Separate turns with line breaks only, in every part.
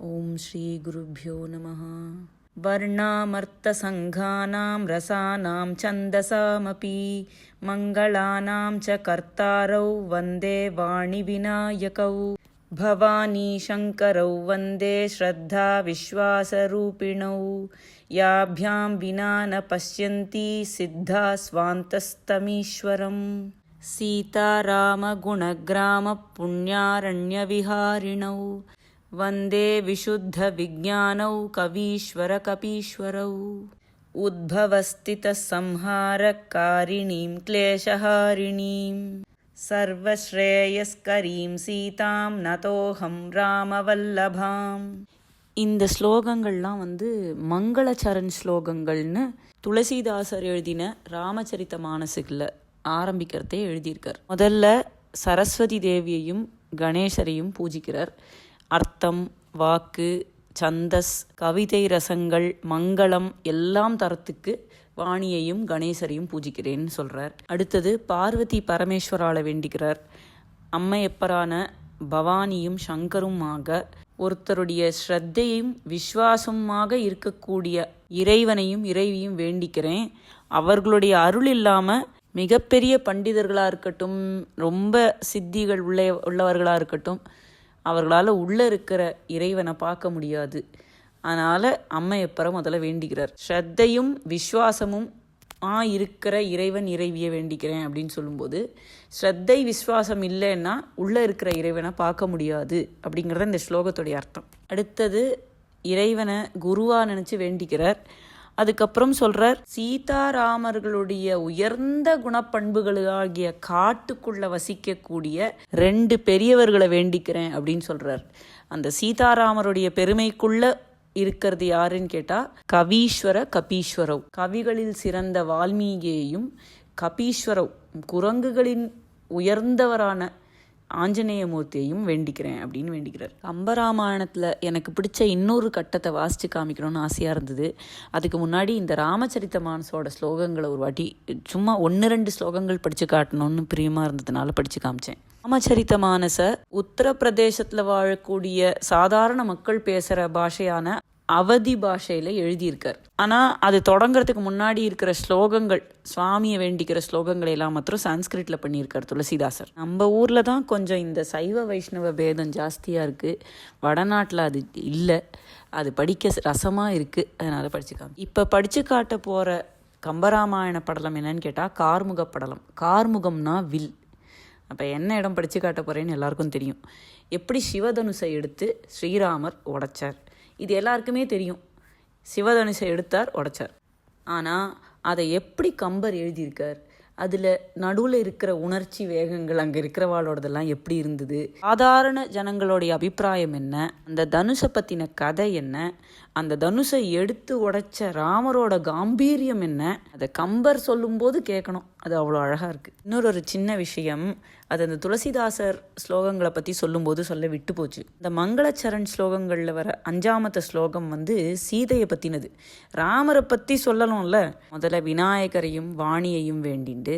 ஓம் ஸ்ரீ குருப்யோ நமः. வர்ணாமர்த்தசங்கானாம் ரசானாம் சந்தசாமபி மங்களானாம் ச கர்த்தாரௌ வந்தே வாணி விநாயகௌ பவானி சங்கரௌ வந்தே ஸ்ரத்தா விஸ்வாசரூபிணௌ யாப்யாம் வினா ந பஷ்யந்தி சித்தா ஸ்வாந்தஸ்தமீஸ்வரம் சீதாராமகுணக்ராம புண்ணியாரண்யவிஹாரிணௌ வந்தே விசுத்தவிஜ்ஞானௌ கவீஸ்வரகபீஸ்வரௌ உத்பவஸ்திதசம்ஹாரகாரிணீம் க்லேஷஹாரிணீம் சர்வஸ்ரேயஸ்கரீம் சீதாம் நதோஹம் ராமவல்லபாம். இந்த ஸ்லோகங்கள்லாம் மங்களச்சரண் ஸ்லோகங்கள்னு துளசிதாசர் எழுதின ராமச்சரித்த மானஸில் ஆரம்பிக்கிறதே எழுதியிருக்கார். முதல்ல சரஸ்வதி தேவியையும் கணேசரையும் பூஜிக்கிறார். அர்த்தம், வாக்கு, சந்தஸ், கவிதை ரசங்கள், மங்களம் எல்லாம் தரத்துக்கு வாணியையும் கணேசரையும் பூஜிக்கிறேன்னு சொல்கிறார். அடுத்தது பார்வதி பரமேஸ்வரால வேண்டிக்கிறார். அம்மையப்பரான பவானியும் சங்கருமாக ஒருத்தருடைய ஸ்ரத்தையும் விஸ்வாசமாக இருக்கக்கூடிய இறைவனையும் இறைவியும் வேண்டிக்கிறேன். அவர்களுடைய அருள் இல்லாமல் மிகப்பெரிய பண்டிதர்களாக இருக்கட்டும், ரொம்ப சித்திகள் உள்ளவர்களாக இருக்கட்டும், அவர்களால் உள்ளே இருக்கிற இறைவனை பார்க்க முடியாது. அதனால் அம்மையப்பரை முதல்ல வேண்டிக்கிறார். ஸ்ரத்தையும் விஸ்வாசமும் இருக்கிற இறைவன் இறைவியை வேண்டிக்கிறேன் அப்படின்னு சொல்லும்போது, ஸ்ரத்தை விஸ்வாசம் இல்லைன்னா உள்ளே இருக்கிற இறைவனை பார்க்க முடியாது அப்படிங்கிறத இந்த ஸ்லோகத்துடைய அர்த்தம். அடுத்தது இறைவனை குருவாக நினச்சி வேண்டிக்கிறார். அதுக்கப்புறம் சொல்கிறார், சீதாராமர்களுடைய உயர்ந்த குணப்பண்புகளாகிய காட்டுக்குள்ளே வசிக்கக்கூடிய 2 பெரியவர்களை வேண்டிக்கிறேன் அப்படின்னு சொல்கிறார். அந்த சீதாராமருடைய பெருமைக்குள்ள இருக்கிறது யாருன்னு கேட்டால் கவீஸ்வர கபீஸ்வரவ். கவிகளில் சிறந்த வால்மீகியையும் கபீஸ்வரவ் குரங்குகளின் உயர்ந்தவரான ஆஞ்சநேயமூர்த்தியையும் வேண்டிக்கிறேன் அப்படின்னு வேண்டிக்கிறார். கம்பராமாயணத்தில் எனக்கு பிடிச்ச இன்னொரு கட்டத்தை வாசித்து காமிக்கணும்னு ஆசையாக இருந்தது. அதுக்கு முன்னாடி இந்த ராமச்சரித்த மானஸோட ஸ்லோகங்களை ஒரு வாட்டி சும்மா 1-2 ஸ்லோகங்கள் படித்து காட்டணும்னு பிரியமாக இருந்ததுனால படித்து காமிச்சேன். ராமச்சரித்த மானஸ உத்தரப்பிரதேசத்தில் வாழக்கூடிய சாதாரண மக்கள் பேசுகிற பாஷையான அவதி பாஷையில் எழுதியிருக்கார். ஆனால் அது தொடங்கிறதுக்கு முன்னாடி இருக்கிற ஸ்லோகங்கள், சுவாமியை வேண்டிக்கிற ஸ்லோகங்களை எல்லாம் மாத்திரம் சான்ஸ்கிரிட்டில் பண்ணியிருக்கார் துளசிதாசர். நம்ம ஊரில் தான் கொஞ்சம் இந்த சைவ வைஷ்ணவ பேதம் ஜாஸ்தியாக இருக்குது. வடநாட்டில் அது இல்லை. அது படிக்க ரசமாக இருக்குது. அதனால் படிச்சுக்காங்க. இப்போ படித்து காட்ட போகிற கம்பராமாயண படலம் என்னன்னு கேட்டால் கார்முக படலம். கார்முகம்னா வில். அப்போ என்ன இடம் படித்து காட்ட போகிறேன்னு எல்லாருக்கும் தெரியும். எப்படி சிவதனுசை எடுத்து ஸ்ரீராமர் உடைச்சார், இது எல்லாருக்குமே தெரியும். சிவதனுசை எடுத்தார், உடைச்சார். ஆனால் அதை எப்படி கம்பர் எழுதியிருக்கார், அதில் நடுவில் இருக்கிற உணர்ச்சி வேகங்கள், அங்கே இருக்கிறவாளோடதெல்லாம் எப்படி இருந்தது, சாதாரண ஜனங்களுடைய அபிப்பிராயம் என்ன, அந்த தனுஷை பற்றின கதை என்ன, அந்த தனுஷை எடுத்து உடைச்ச ராமரோட காம்பீரியம் என்ன, அதை கம்பர் சொல்லும்போது கேட்கணும். அது அவ்வளோ அழகாக இருக்குது. இன்னொரு சின்ன விஷயம், அது அந்த துளசிதாசர் ஸ்லோகங்களை பற்றி சொல்லும்போது சொல்ல விட்டு போச்சு. இந்த மங்களச்சரண் ஸ்லோகங்களில் வர 5ஆமத்த ஸ்லோகம் சீதையை பற்றினது. ராமரை பற்றி சொல்லணும்ல. முதல்ல விநாயகரையும் வாணியையும் வேண்டிண்டு,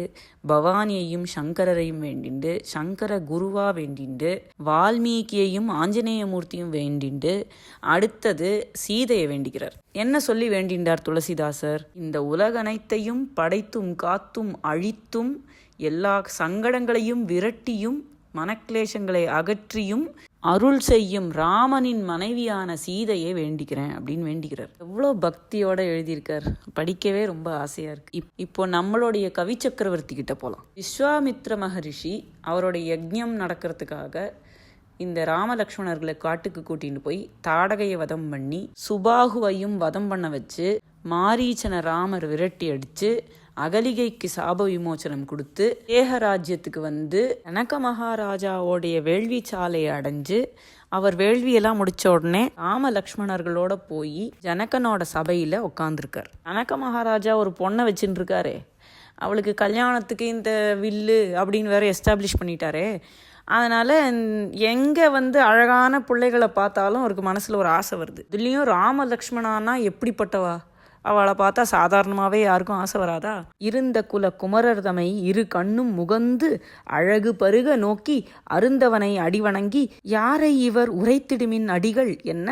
பவானியையும் சங்கரரையும் வேண்டிண்டு, சங்கர குருவா வேண்டிண்டு, வால்மீகியையும் ஆஞ்சநேயமூர்த்தியும் வேண்டிண்டு, அடுத்தது சீதையை வேண்டிக்கிறார். என்ன சொல்லி வேண்டின்றார் துளசிதாசர்? இந்த உலகனைத்தையும் படைத்தும் காத்தும் அழித்தும் எல்லா சங்கடங்களையும் விரட்டியும் மனக்லேஷங்களை அகற்றியும் அருள் செய்யும் ராமனின் மனைவியான சீதையை வேண்டிக்கிறேன் அப்படின்னு வேண்டிக்கிறார். எவ்வளோ பக்தியோட எழுதியிருக்கார். படிக்கவே ரொம்ப ஆசையாக இருக்கு. இப்போ நம்மளுடைய கவி சக்கரவர்த்தி கிட்ட போகலாம். விஸ்வாமித்ர மகரிஷி அவருடைய யஜ்ஞம் நடக்கிறதுக்காக இந்த ராமலக்ஷ்மணர்களை காட்டுக்கு கூட்டின்னு போய் தாடகையை வதம் பண்ணி சுபாகுவையும் வதம் பண்ண வச்சு மாரீச்சனை ராமர் விரட்டி அடித்து அகலிகைக்கு சாப விமோச்சனம் கொடுத்து ஏகராஜ்யத்துக்கு ஜனக மகாராஜாவோடைய வேள்வி சாலையை அடைஞ்சு அவர் வேள்வியெல்லாம் முடிச்ச உடனே ராம லக்ஷ்மணர்களோட போய் ஜனகனோட சபையில் உட்காந்துருக்கார். ஜனக மகாராஜா ஒரு பொண்ணை வச்சுட்டு இருக்காரே, அவளுக்கு கல்யாணத்துக்கு இந்த வில்லு அப்படின்னு வேற எஸ்டாப்ளிஷ் பண்ணிட்டாரே. அதனால் எங்கே அழகான பிள்ளைகளை பார்த்தாலும் அவருக்கு மனசில் ஒரு ஆசை வருது. இதுலேயும் ராம லக்ஷ்மணானா எப்படிப்பட்டவா அவளை பார்த்தா சாதாரணமாகவே யாருக்கும் ஆசை வராதா? இருந்த குல குமரர் தமை இரு கண்ணும் முகந்து அழகு பருக நோக்கி அருந்தவனை அடிவணங்கி, யாரை இவர் உரைத்திடுமின் அடிகள் என்ன?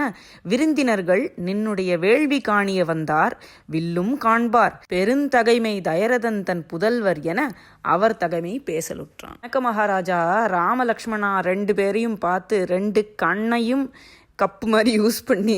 விருந்தினர்கள் நின்னுடைய வேள்வி காணிய வந்தார், வில்லும் காண்பார், பெருந்தகைமை தயரதன் தன் புதல்வர் என அவர் தகைமை பேசலுற்றான். ஜனக மகாராஜா ராமலக்ஷ்மணா 2 பேரையும் பார்த்து 2 கண்ணையும் கப்பு மாதிரி யூஸ் பண்ணி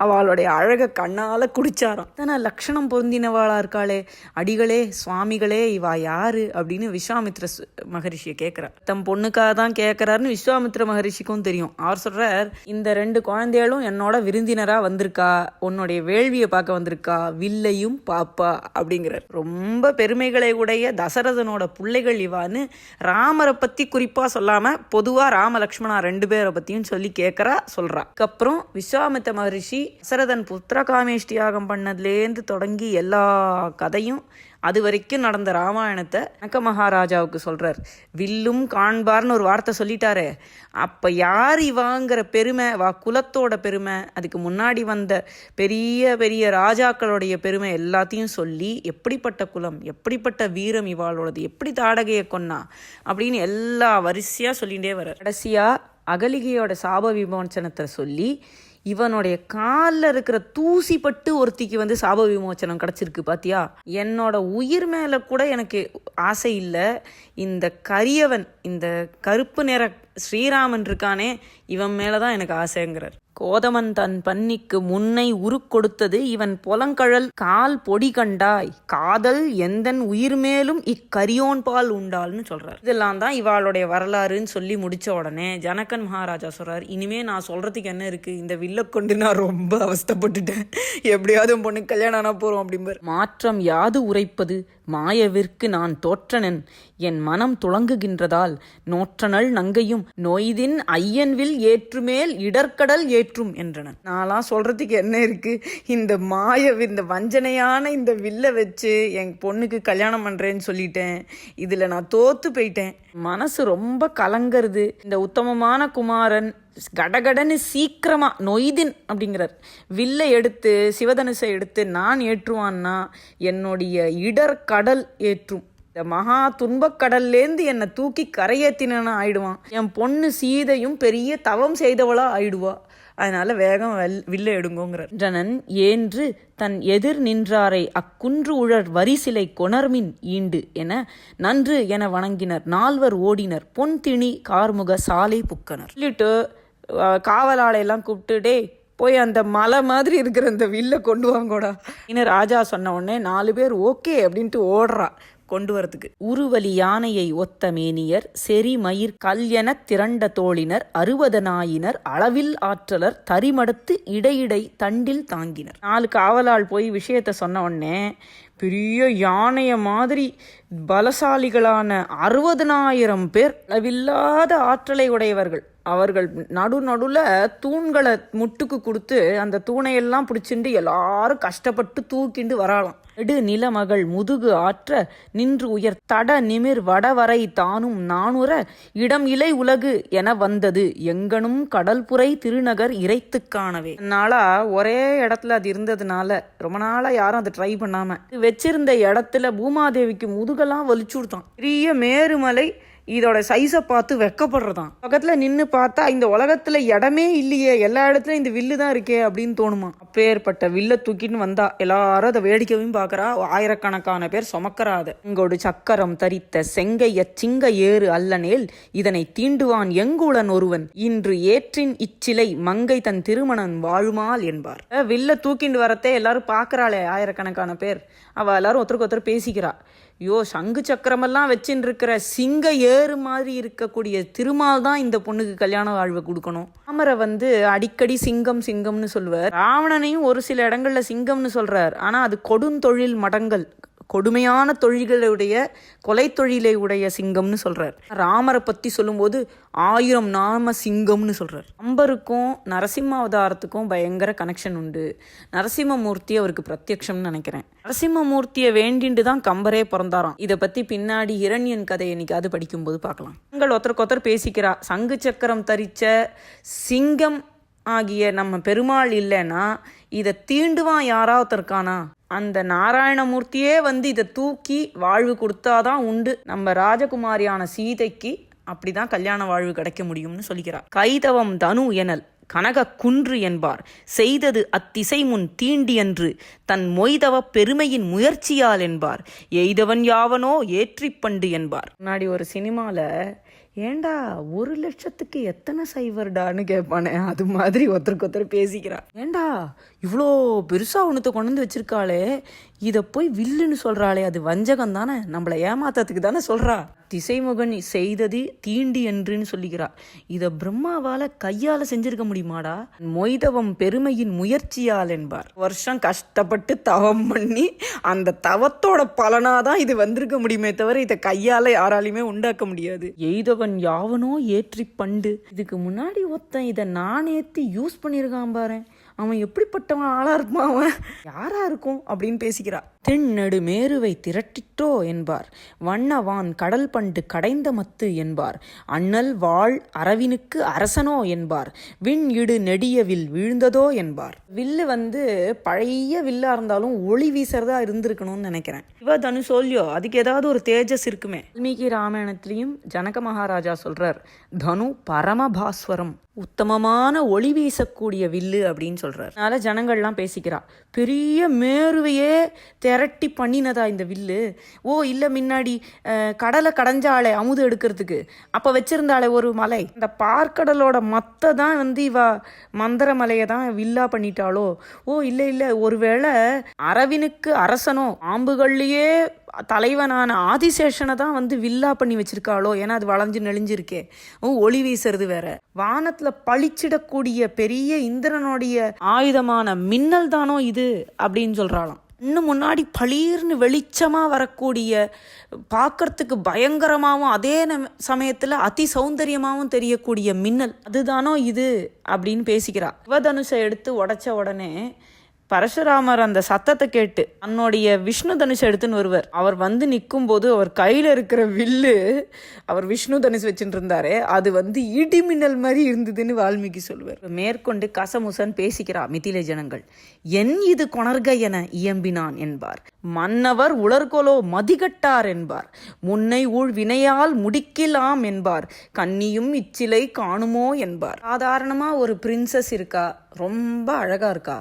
அவளுடைய அழகை கண்ணால் குடிச்சாராம். தானே லக்ஷணம் பொருந்தினவாளா இருக்காளே, அடிகளே சுவாமிகளே இவா யாரு அப்படின்னு விஸ்வாமித்ர மகரிஷியை கேட்குறார். தம் பொண்ணுக்காக தான் கேட்குறாருன்னு விஸ்வாமித்ர மகரிஷிக்கும் தெரியும். அவர் சொல்கிறார், இந்த 2 குழந்தைகளும் என்னோட விருந்தினராக வந்திருக்கா, உன்னுடைய வேள்வியை பார்க்க வந்திருக்கா, வில்லையும் பாப்பா அப்படிங்கிறார். ரொம்ப பெருமைகளை உடைய தசரதனோட பிள்ளைகள் இவான்னு ராமரை பற்றி குறிப்பாக சொல்லாமல் பொதுவாக ராம லக்ஷ்மணா 2 பேரை பற்றியும் சொல்லி சொல்கிறா. அதுக்கப்புறம் விஸ்வாமித்த மகரிஷி தசரதன் புத்திர காமேஷ்டி யாகம் பண்ணதுலேருந்து தொடங்கி எல்லா கதையும் அது வரைக்கும் நடந்த ராமாயணத்தை ஜனக மகாராஜாவுக்கு சொல்கிறார். வில்லும் காண்பார்னு ஒரு வார்த்தை சொல்லிட்டாரே, அப்போ யார் இவாங்கிற பெருமை, குலத்தோட பெருமை, அதுக்கு முன்னாடி வந்த பெரிய பெரிய ராஜாக்களுடைய பெருமை எல்லாத்தையும் சொல்லி, எப்படிப்பட்ட குலம், எப்படிப்பட்ட வீரம் இவாளோடது, எப்படி தாடகையை கொன்னா அப்படின்னு எல்லா வரிசையாக சொல்லிகிட்டே வர்றார். கடைசியாக அகலிகையோட சாப விமோச்சனத்தை சொல்லி, இவனுடைய காலில் இருக்கிற தூசி பட்டு ஒருத்திக்கு சாப விமோச்சனம் கிடச்சிருக்கு பாத்தியா, என்னோட உயிர் மேலே கூட எனக்கு ஆசை இல்லை, இந்த கரியவன், இந்த கருப்பு நிற ஸ்ரீராமன் இருக்கானே, இவன் மேலே தான் எனக்கு ஆசைங்கிறார். கோதமன் தன் பன்னிக்கு முன்னை உருக்கொடுத்தது இவன் பொலங்கழல் கால் பொடி கண்டாய், காதல் எந்தன் உயிர் மேலும் இக்கரியோன் பால் உண்டாள்னு சொல்றார். இதெல்லாம் தான் இவாளுடைய வரலாறுன்னு சொல்லி முடிச்ச உடனே ஜனகன் மகாராஜா சொல்றார், இனிமே நான் சொல்றதுக்கு என்ன இருக்கு, இந்த வில்ல கொண்டு நான் ரொம்ப அவஸ்தப்பட்டுட்டேன், எப்படியாவது பொண்ணு கல்யாணம் ஆனா போறோம் அப்படிம்பார். மாற்றம் யாது உரைப்பது மாயவிற்கு நான் தோற்றனன், என் மனம் துளங்குகின்றதால் நோற்றனள் நங்கையும் நொய்தின் ஐயன்வில் ஏற்றுமேல் இடர்கடல் ஏற்றும் என்றனன். நான்லாம் சொல்றதுக்கு என்ன இருக்கு, இந்த இந்த வஞ்சனையான இந்த வில்ல வச்சு என் பொண்ணுக்கு கல்யாணம் பண்றேன்னு சொல்லிட்டேன், இதுல நான் தோத்து போயிட்டேன், மனசு ரொம்ப கலங்கிறது. இந்த உத்தமமான குமாரன் கடகடன்னு சீக்கிரமா நொய்தின் அப்படிங்கிறார், வில்லை எடுத்து சிவதனுசை எடுத்து நான் ஏற்றுவான்னா என்னுடைய இடர் கடல் ஏற்றும், இந்த மகா துன்பக்கடல்லேருந்து என்னை தூக்கி கரையேத்தினா ஆயிடுவான், என் பொண்ணு சீதையும் பெரிய தவம் செய்தவளா ஆயிடுவா, அதனால வேகம் வில்லை எடுங்கோங்கிறார். ஜனன் ஏன்று தன் எதிர் நின்றாரை அக்குன்று உழற் வரிசிலை கொணர்மின் ஈண்டு என நன்று என வணங்கினர், 4 ஓடினர், பொன் திணி கார்முக சாலை புக்கனர். சொல்லிட்டு காவலாளையெல்லாம் கூப்பிட்டுட்டே போய் அந்த மலை மாதிரி இருக்கிற அந்த வில்லை கொண்டு வாங்கோடா இன்னும் ராஜா சொன்ன உடனே 4 பேர் ஓகே அப்படின்ட்டு ஓடுறா கொண்டு வரதுக்கு. உருவலி யானையை ஒத்த மேனியர், செறி மயிர் கல்யன திரண்ட தோழினர், 60 அளவில் ஆற்றலர், தரிமடுத்து இடையிடை தண்டில் தாங்கினர். 4 காவலாள் போய் விஷயத்த சொன்ன உடனே பெரிய யானைய மாதிரி பலசாலிகளான 60,000 பேர், அளவில்லாத ஆற்றலை உடையவர்கள், அவர்கள் நடுநடுல தூண்களை முட்டுக்கு கொடுத்து அந்த தூணையெல்லாம் பிடிச்சிட்டு எல்லாரும் கஷ்டப்பட்டு தூக்கிண்டு வராலாம். நெடு நிலமகள் முதுகு ஆற்ற நின்று உயர் தட நிமிர் வடவரை தானும் 400 இடம் இலை உலகு என வந்தது எங்கனும் கடல்புரை திருநகர் இறைத்து காணவே. நாளா ஒரே இடத்துல அது இருந்ததுனால ரொம்ப நாளா யாரும் அதை ட்ரை பண்ணாம வச்சிருந்த இடத்துல பூமாதேவிக்கு முதுகெல்லாம் வலிச்சு கொடுத்தான். பெரிய மேருமலை இதோட சைஸை பார்த்து வெக்கப்படுறதான். பக்கத்துல நின்று பார்த்தா இந்த உலகத்துல இடமே இல்லையே, எல்லா இடத்துலயும் இந்த வில்லு தான் இருக்கே அப்படின்னு தோணுமா. அப்பேற்பட்ட வில்ல தூக்கின்னு வந்தா எல்லாரும் அதை வேடிக்கையும் பார்க்கறா, 1000கணக்கான பேர் சுமக்கறாத. இங்கோடு சக்கரம் தரித்த செங்கைய சிங்க ஏறு அல்லனேல் இதனை தீண்டுவான் எங்கூழன் ஒருவன், இன்று ஏற்றின் இச்சிலை மங்கை தன் திருமணன் வாழுமால் என்பார். வில்ல தூக்கிண்டு வரத்தே எல்லாரும் பார்க்கறாளே 1000கணக்கான பேர், அவ எல்லாரும் ஒருத்தருக்கு ஒருத்தர் பேசிக்கிறா. சங்கு சக்கரமெல்லாம் வச்சுட்டு இருக்கிற சிங்க ஏறு மாதிரி இருக்கக்கூடிய திருமால் தான் இந்த பொண்ணுக்கு கல்யாண வாழ்வை கொடுக்கணும். ராமரை அடிக்கடி சிங்கம் சிங்கம்னு சொல்லுவார், ராவணனையும் ஒரு சில இடங்கள்ல சிங்கம்னு சொல்றார். ஆனா அது கொடுந்தொழில் மடங்கள், கொடுமையான தொழில்களுடைய கொலை தொழிலை உடைய சிங்கம்னு சொல்றார். ராமரை பத்தி சொல்லும்போது 1000 நாம சிங்கம்னு சொல்றார். அம்பருக்கும் நரசிம்ம அவதாரத்துக்கும் பயங்கர கனெக்ஷன் உண்டு. நரசிம்மமூர்த்தி அவருக்கு பிரத்யக்ஷம்னு நினைக்கிறேன். நரசிம்மமூர்த்தியை வேண்டிட்டு தான் கம்பரே பிறந்தாராம். இதை பத்தி பின்னாடி இரண்யன் கதையை இன்னைக்கு படிக்கும்போது பார்க்கலாம். பெண்கள் ஒருத்தருக்கு ஒருத்தர் பேசிக்கிறா. சங்கு சக்கரம் தரிச்ச சிங்கம் ஆகிய நம்ம பெருமாள் இல்லைன்னா இதை தீண்டுவான் யாராவது இருக்கானா? அந்த நாராயணமூர்த்தியே வந்து இதை தூக்கி வாழ்வு கொடுத்தாதான் உண்டு நம்ம ராஜகுமாரியான சீதைக்கு அப்படிதான் கல்யாண வாழ்வு கிடைக்க முடியும்னு சொல்லிக்கிறார். கைதவம் தனு எனல் கனக குன்று என்பார், செய்தது அத்திசை முன் தீண்டியன்று தன் மொய்தவ பெருமையின் முயற்சியால் என்பார், எய்தவன் யாவனோ ஏற்றிப்பண்டு என்பார். முன்னாடி ஒரு சினிமாவில் ஏண்டா 1,00,000க்கு எத்தனை சைவர்டான்னு கேட்பானே, அது மாதிரி ஒருத்தருக்கு ஒருத்தர் பேசிக்கிறா. ஏண்டா இவ்வளோ பெருசா ஒன்றத்தை கொண்டு வந்து வச்சிருக்காளே, இதை போய் வில்லுன்னு சொல்றாளே, அது வஞ்சகம் தானே, நம்மளை ஏமாத்தத்துக்கு தானே சொல்றா. திசைமுகன் செய்தது தீண்டி என்றுன்னு சொல்லிக்கிறா. இதை பிரம்மாவால கையால செஞ்சிருக்க முடியுமாடா? மொய்தவம் பெருமையின் முயற்சியால் என்பார். வருஷம் கஷ்டப்பட்டு தவம் பண்ணி அந்த தவத்தோட பலனாதான் இது வந்திருக்க முடியுமே தவிர இதை கையால யாராலையுமே உண்டாக்க முடியாது. எய்தவன் யாவனோ ஏற்றி பண்டு. இதுக்கு முன்னாடி ஒருத்தன் இதை நானேத்தி யூஸ் பண்ணியிருக்கான் பாரு, அவன் எப்படிப்பட்டவன் ஆளா இருப்பான், அவன் யாரா இருக்கும் அப்படின்னு பேசிக்கிறா. தென்னடு மேருவை திரட்டிட்டோ என்பார், வண்ணவான் கடல் பண்டு கடைந்த மத்து என்பார், அண்ணல் வாழ் அரவினுக்கு அரசனோ என்பார், விண் இடு நெடிய வில் வீழ்ந்ததோ என்பார். வில்லு வந்து பழைய வில்லா இருந்தாலும் ஒளி வீசறதா இருந்திருக்கணும்னு நினைக்கிறேன். இவ தனு சொல்லியோ அதுக்கு ஏதாவது ஒரு தேஜஸ் இருக்குமே. வால்மீகி ராமாயணத்திலையும் ஜனக மகாராஜா சொல்றார், தனு பரமபாஸ்வரம், உத்தமமான ஒளி வீசக்கூடிய வில்லு அப்படின்னு சொல்றார். அதனால ஜனங்கள்லாம் பேசிக்கிறா, பெரிய மேருவையே திரட்டி பண்ணினதா இந்த வில்லு? ஓ இல்லை, முன்னாடி கடலை கடைஞ்சாலே அமுது எடுக்கிறதுக்கு அப்போ வச்சிருந்தாலே ஒரு மலை, இந்த பார்க்கடலோட மத்தை தான் வந்து இவ மந்திர மலையை தான் வில்லா பண்ணிட்டாளோ? ஓ இல்லை இல்லை, ஒருவேளை அரவினுக்கு அரசனோ ஆம்புகள்லயே தலைவனான ஆதிசேஷனை தான் வந்து வில்லா பண்ணி வச்சிருக்காளோ? ஏன்னா அது வளைஞ்சு நெளிஞ்சிருக்கே, ஒளி வீசுறது வேற. வானத்துல பளிச்சிடக்கூடிய பெரிய இந்திரனுடைய ஆயுதமான மின்னல் தானோ இது அப்படின்னு சொல்றாளாம். இன்னும் முன்னாடி பளீர்னு வெளிச்சமா வரக்கூடிய, பார்க்கறதுக்கு பயங்கரமாகவும் அதே சமயத்துல அதி சௌந்தரியமாகவும் தெரியக்கூடிய மின்னல் அதுதானோ இது அப்படின்னு பேசிக்கிறா. சிவதனுஷை எடுத்து உடைச்ச உடனே பரசுராமர் அந்த சத்தத்தை கேட்டு தன்னுடைய விஷ்ணு தனுஷ் எடுத்துன்னு வருவார். அவர் வந்து நிற்கும் போது அவர் கையில் இருக்கிற வில்லு, அவர் விஷ்ணு தனுஷ் வச்சுட்டு இருந்தாரே, அது வந்து இடி மின்னல் மாதிரி இருந்ததுன்னு வால்மீகி சொல்லுவார். மேற்கொண்டு கசமுசன் பேசிக்கிறா மிதிலை ஜனங்கள். என் இது கொணர்க என இயம்பினான் என்பார், மன்னவர் உலர்கொலோ மதிகட்டார் என்பார், முன்னை ஊழ் வினையால் முடிக்கலாம் என்பார், கன்னியும் இச்சிலை காணுமோ என்பார். சாதாரணமா ஒரு பிரின்சஸ் இருக்கா, ரொம்ப அழகா இருக்கா,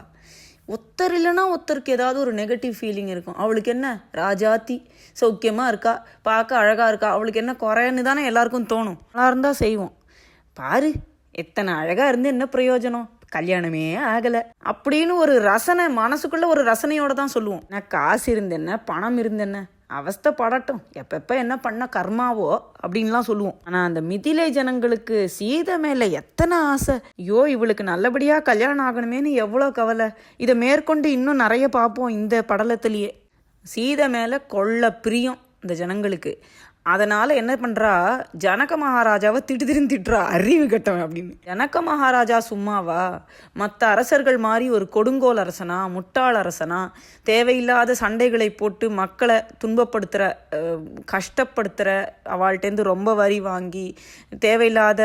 ஒருத்தர் இல்லைன்னா ஒருத்தருக்கு ஏதாவது ஒரு நெகட்டிவ் ஃபீலிங் இருக்கும். அவளுக்கு என்ன ராஜாத்தி சௌக்கியமாக இருக்கா, பார்க்க அழகாக இருக்கா, அவளுக்கு என்ன குறைன்னு தானே எல்லாருக்கும் தோணும். நல்லா இருந்தால் செய்வோம். பாரு எத்தனை அழகாக இருந்து என்ன பிரயோஜனம், கல்யாணமே ஆகலை அப்படின்னு ஒரு ரசனை மனசுக்குள்ள ஒரு ரசனையோட தான் சொல்லுவோம். நான் காசு இருந்தென்ன, பணம் இருந்தென்ன, அவஸ்தைப்படட்டும், எப்பப்ப என்ன பண்ண கர்மாவோ அப்படின்லாம் சொல்லுவோம். ஆனா அந்த மிதிலை ஜனங்களுக்கு சீதை மேல எத்தனை ஆசை, ஐயோ இவளுக்கு நல்லபடியா கல்யாணம் ஆகணுமேனு எவ்வளோ கவலை. இதை மேற்கொண்டு இன்னும் நிறைய பார்ப்போம் இந்த படலத்திலேயே. சீதை மேல கொள்ள பிரியம் இந்த ஜனங்களுக்கு. அதனால என்ன பண்றா, ஜனக மகாராஜாவை திட்டுறா, அறிவு கட்டவன் அப்படின்னு. ஜனக மகாராஜா சும்மாவா, மற்ற அரசர்கள் மாதிரி ஒரு கொடுங்கோல் அரசனா, முட்டாள் அரசனா, தேவையில்லாத சண்டைகளை போட்டு மக்களை துன்பப்படுத்துற, கஷ்டப்படுத்துற, அவள்கிட்டேருந்து ரொம்ப வரி வாங்கி தேவையில்லாத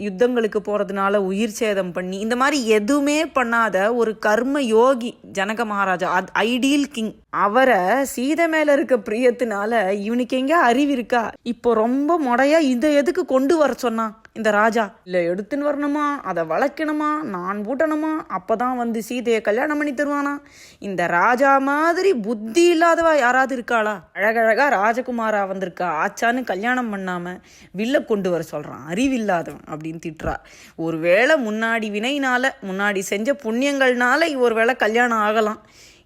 யுத்தங்களுக்கு போறதுனால உயிர் சேதம் பண்ணி, இந்த மாதிரி எதுவுமே பண்ணாத ஒரு கர்ம யோகி ஜனக மகாராஜா, ஐடியல் கிங். அவரை சீதை மேல இருக்க பிரியத்தினால இவனுக்கு எங்க அறிவு இருக்கா, இப்போ ரொம்ப மொடையா இதை எதுக்கு கொண்டு வர சொன்னான் இந்த ராஜா? இல்ல எடுத்துன்னு வரணுமா, அதை வளர்க்கணுமா, நான் பூட்டணுமா, அப்பதான் வந்து சீதையை கல்யாணம் பண்ணி தருவானா? இந்த ராஜா மாதிரி புத்தி இல்லாதவா யாராவது இருக்காளா? அழகழகா ராஜகுமாரா வந்திருக்கா, ஆச்சான்னு கல்யாணம் பண்ணாம வில்ல கொண்டு வர சொல்றான், அறிவில்லாதவன் அப்படின்னு திட்டுறா. ஒருவேளை முன்னாடி வினைனால, முன்னாடி செஞ்ச புண்ணியங்கள்னால ஒருவேளை கல்யாணம் ஆகலாம்,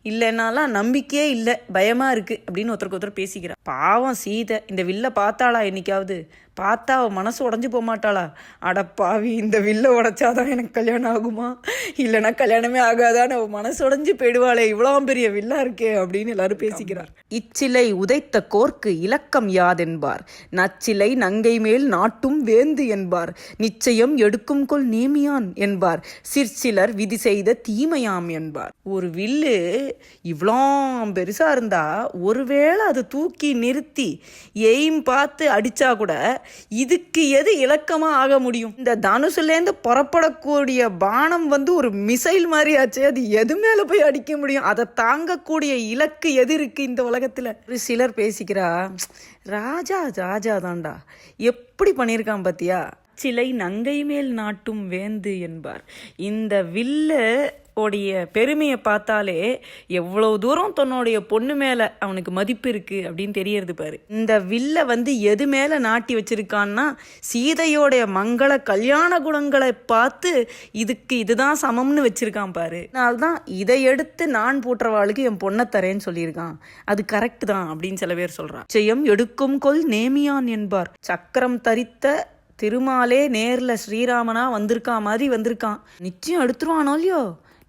இல்லைன்னாலாம் நம்பிக்கையே இல்லை, பயமா இருக்கு அப்படின்னு ஒருத்தருக்கு ஒருத்தர் பேசிக்கிறா. பாவம் சீதை இந்த வில்ல பார்த்தாளா என்னைக்காவது? பார்த்தா அவள் மனசு உடஞ்சி போக மாட்டாளா? அடப்பாவி, இந்த வில்ல உடைச்சாதான் எனக்கு கல்யாணம் ஆகுமா, இல்லைன்னா கல்யாணமே ஆகாதான்னு அவள் மனசு உடஞ்சி போயிடுவாளே, இவ்வளோ பெரிய வில்லா இருக்கே அப்படின்னு எல்லாரும் பேசிக்கிறார். இச்சிலை உதைத்த கோர்க்கு இலக்கம் யாதென்பார், நச்சிலை நங்கை மேல் நாட்டும் வேந்து என்பார், நிச்சயம் எடுக்கும் கொள் நேமியான் என்பார், சிற்சிலர் விதி செய்த தீமையாம் என்பார். ஒரு வில்லு இவ்வளோ பெருசா இருந்தா ஒருவேளை அது தூக்கி நிறுத்தி எய்ம் பார்த்து அடிச்சா கூட இதுக்கு எது இலக்கமா ஆக முடியும்? இந்த தனுசுலேருந்து புறப்படக்கூடிய பானம் ஒரு மிசைல் மாதிரி ஆச்சு. அது எது மேல போய் அடிக்க முடியும்? அதை தாங்கக்கூடிய இலக்கு எது இருக்கு இந்த உலகத்துல? ஒரு சிலர் பேசிக்கிறா, ராஜா ராஜா தான்டா, எப்படி பண்ணியிருக்கான் பாத்தியா, சிலை நங்கை மேல் நாட்டும் வேந்து என்பார். இந்த வில்ல உடைய பெருமையை பார்த்தாலே எவ்வளவு தூரம் தன்னுடைய பொண்ணு மேல அவனுக்கு மதிப்பு இருக்கு அப்படின்னு தெரியறது பாரு. இந்த வில்ல எது மேல நாட்டி வச்சிருக்கான்னா சீதையோடைய மங்கள கல்யாண குணங்களை பார்த்து இதுதான் சமம்னு வச்சிருக்கான் பாரு. அதனால்தான் இதை எடுத்து நான் போற்றவாளுக்கு என் பொண்ணை தரேன்னு சொல்லியிருக்கான். அது கரெக்ட் தான் அப்படின்னு சில பேர் சொல்றான். நிச்சயம் எடுக்கும் கொல் நேமியான் என்பார். சக்கரம் தரித்த திருமாலே நேர்ல ஸ்ரீராமனா வந்திருக்கா மாதிரி வந்திருக்கான். நிச்சயம் எடுத்துருவானோ இல்லையோ,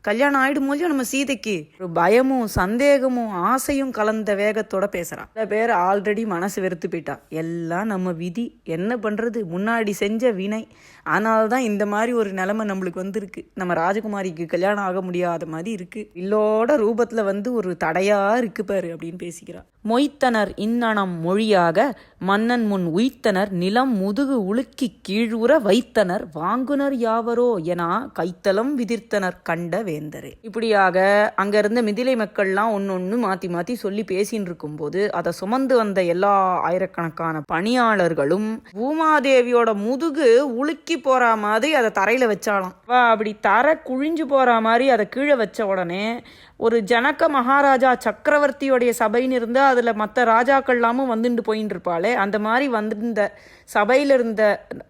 கல்யாணம் ஆயிடுமோ இல்லையோ நம்ம சீதைக்கு. ஒரு பயமும் சந்தேகமும் ஆசையும் கலந்த வேகத்தோட பேசுறான். சில பேர் ஆல்ரெடி மனசு வெறுத்து போயிட்டா. எல்லாம் நம்ம விதி, என்ன பண்றது, முன்னாடி செஞ்ச வினை. அதனால்தான் இந்த மாதிரி ஒரு நிலைமை நம்மளுக்கு வந்திருக்கு. நம்ம ராஜகுமாரிக்கு கல்யாணம் ஆக முடியாத மாதிரி இருக்கு. இல்லோட ரூபத்துல ஒரு தடையா இருக்கு பாரு அப்படின்னு பேசிக்கிறான். மொய்த்தனர் இன்னணம் மொழியாக மன்னன் முன் உய்த்தனர் நிலம் முதுகு உலுக்கி கீழுற வைத்தனர் வாங்குனர் யாவரோ என கைத்தலம் விதிர்த்தனர் கண்ட வேந்தரே. இப்படியாக அங்க இருந்த மிதிலை மக்கள்லாம் ஒன்னொன்னு மாத்தி மாத்தி சொல்லி பேசின்னு இருக்கும் போது அதை சுமந்து வந்த எல்லா ஆயிரக்கணக்கான பணியாளர்களும் பூமாதேவியோட முதுகு உலுக்கி போற மாதிரி அதை தரையில வச்சாலாம். அப்படி தர குழிஞ்சு போற மாதிரி அதை கீழே வச்ச உடனே ஒரு ஜனக மகாராஜா சக்கரவர்த்தியோடைய சபைன்னு இருந்து அதுல மற்ற ராஜாக்கள்லாமும் வந்துட்டு போயின்னு இருப்பாளே, அந்த மாதிரி வந்திருந்த சபையில இருந்த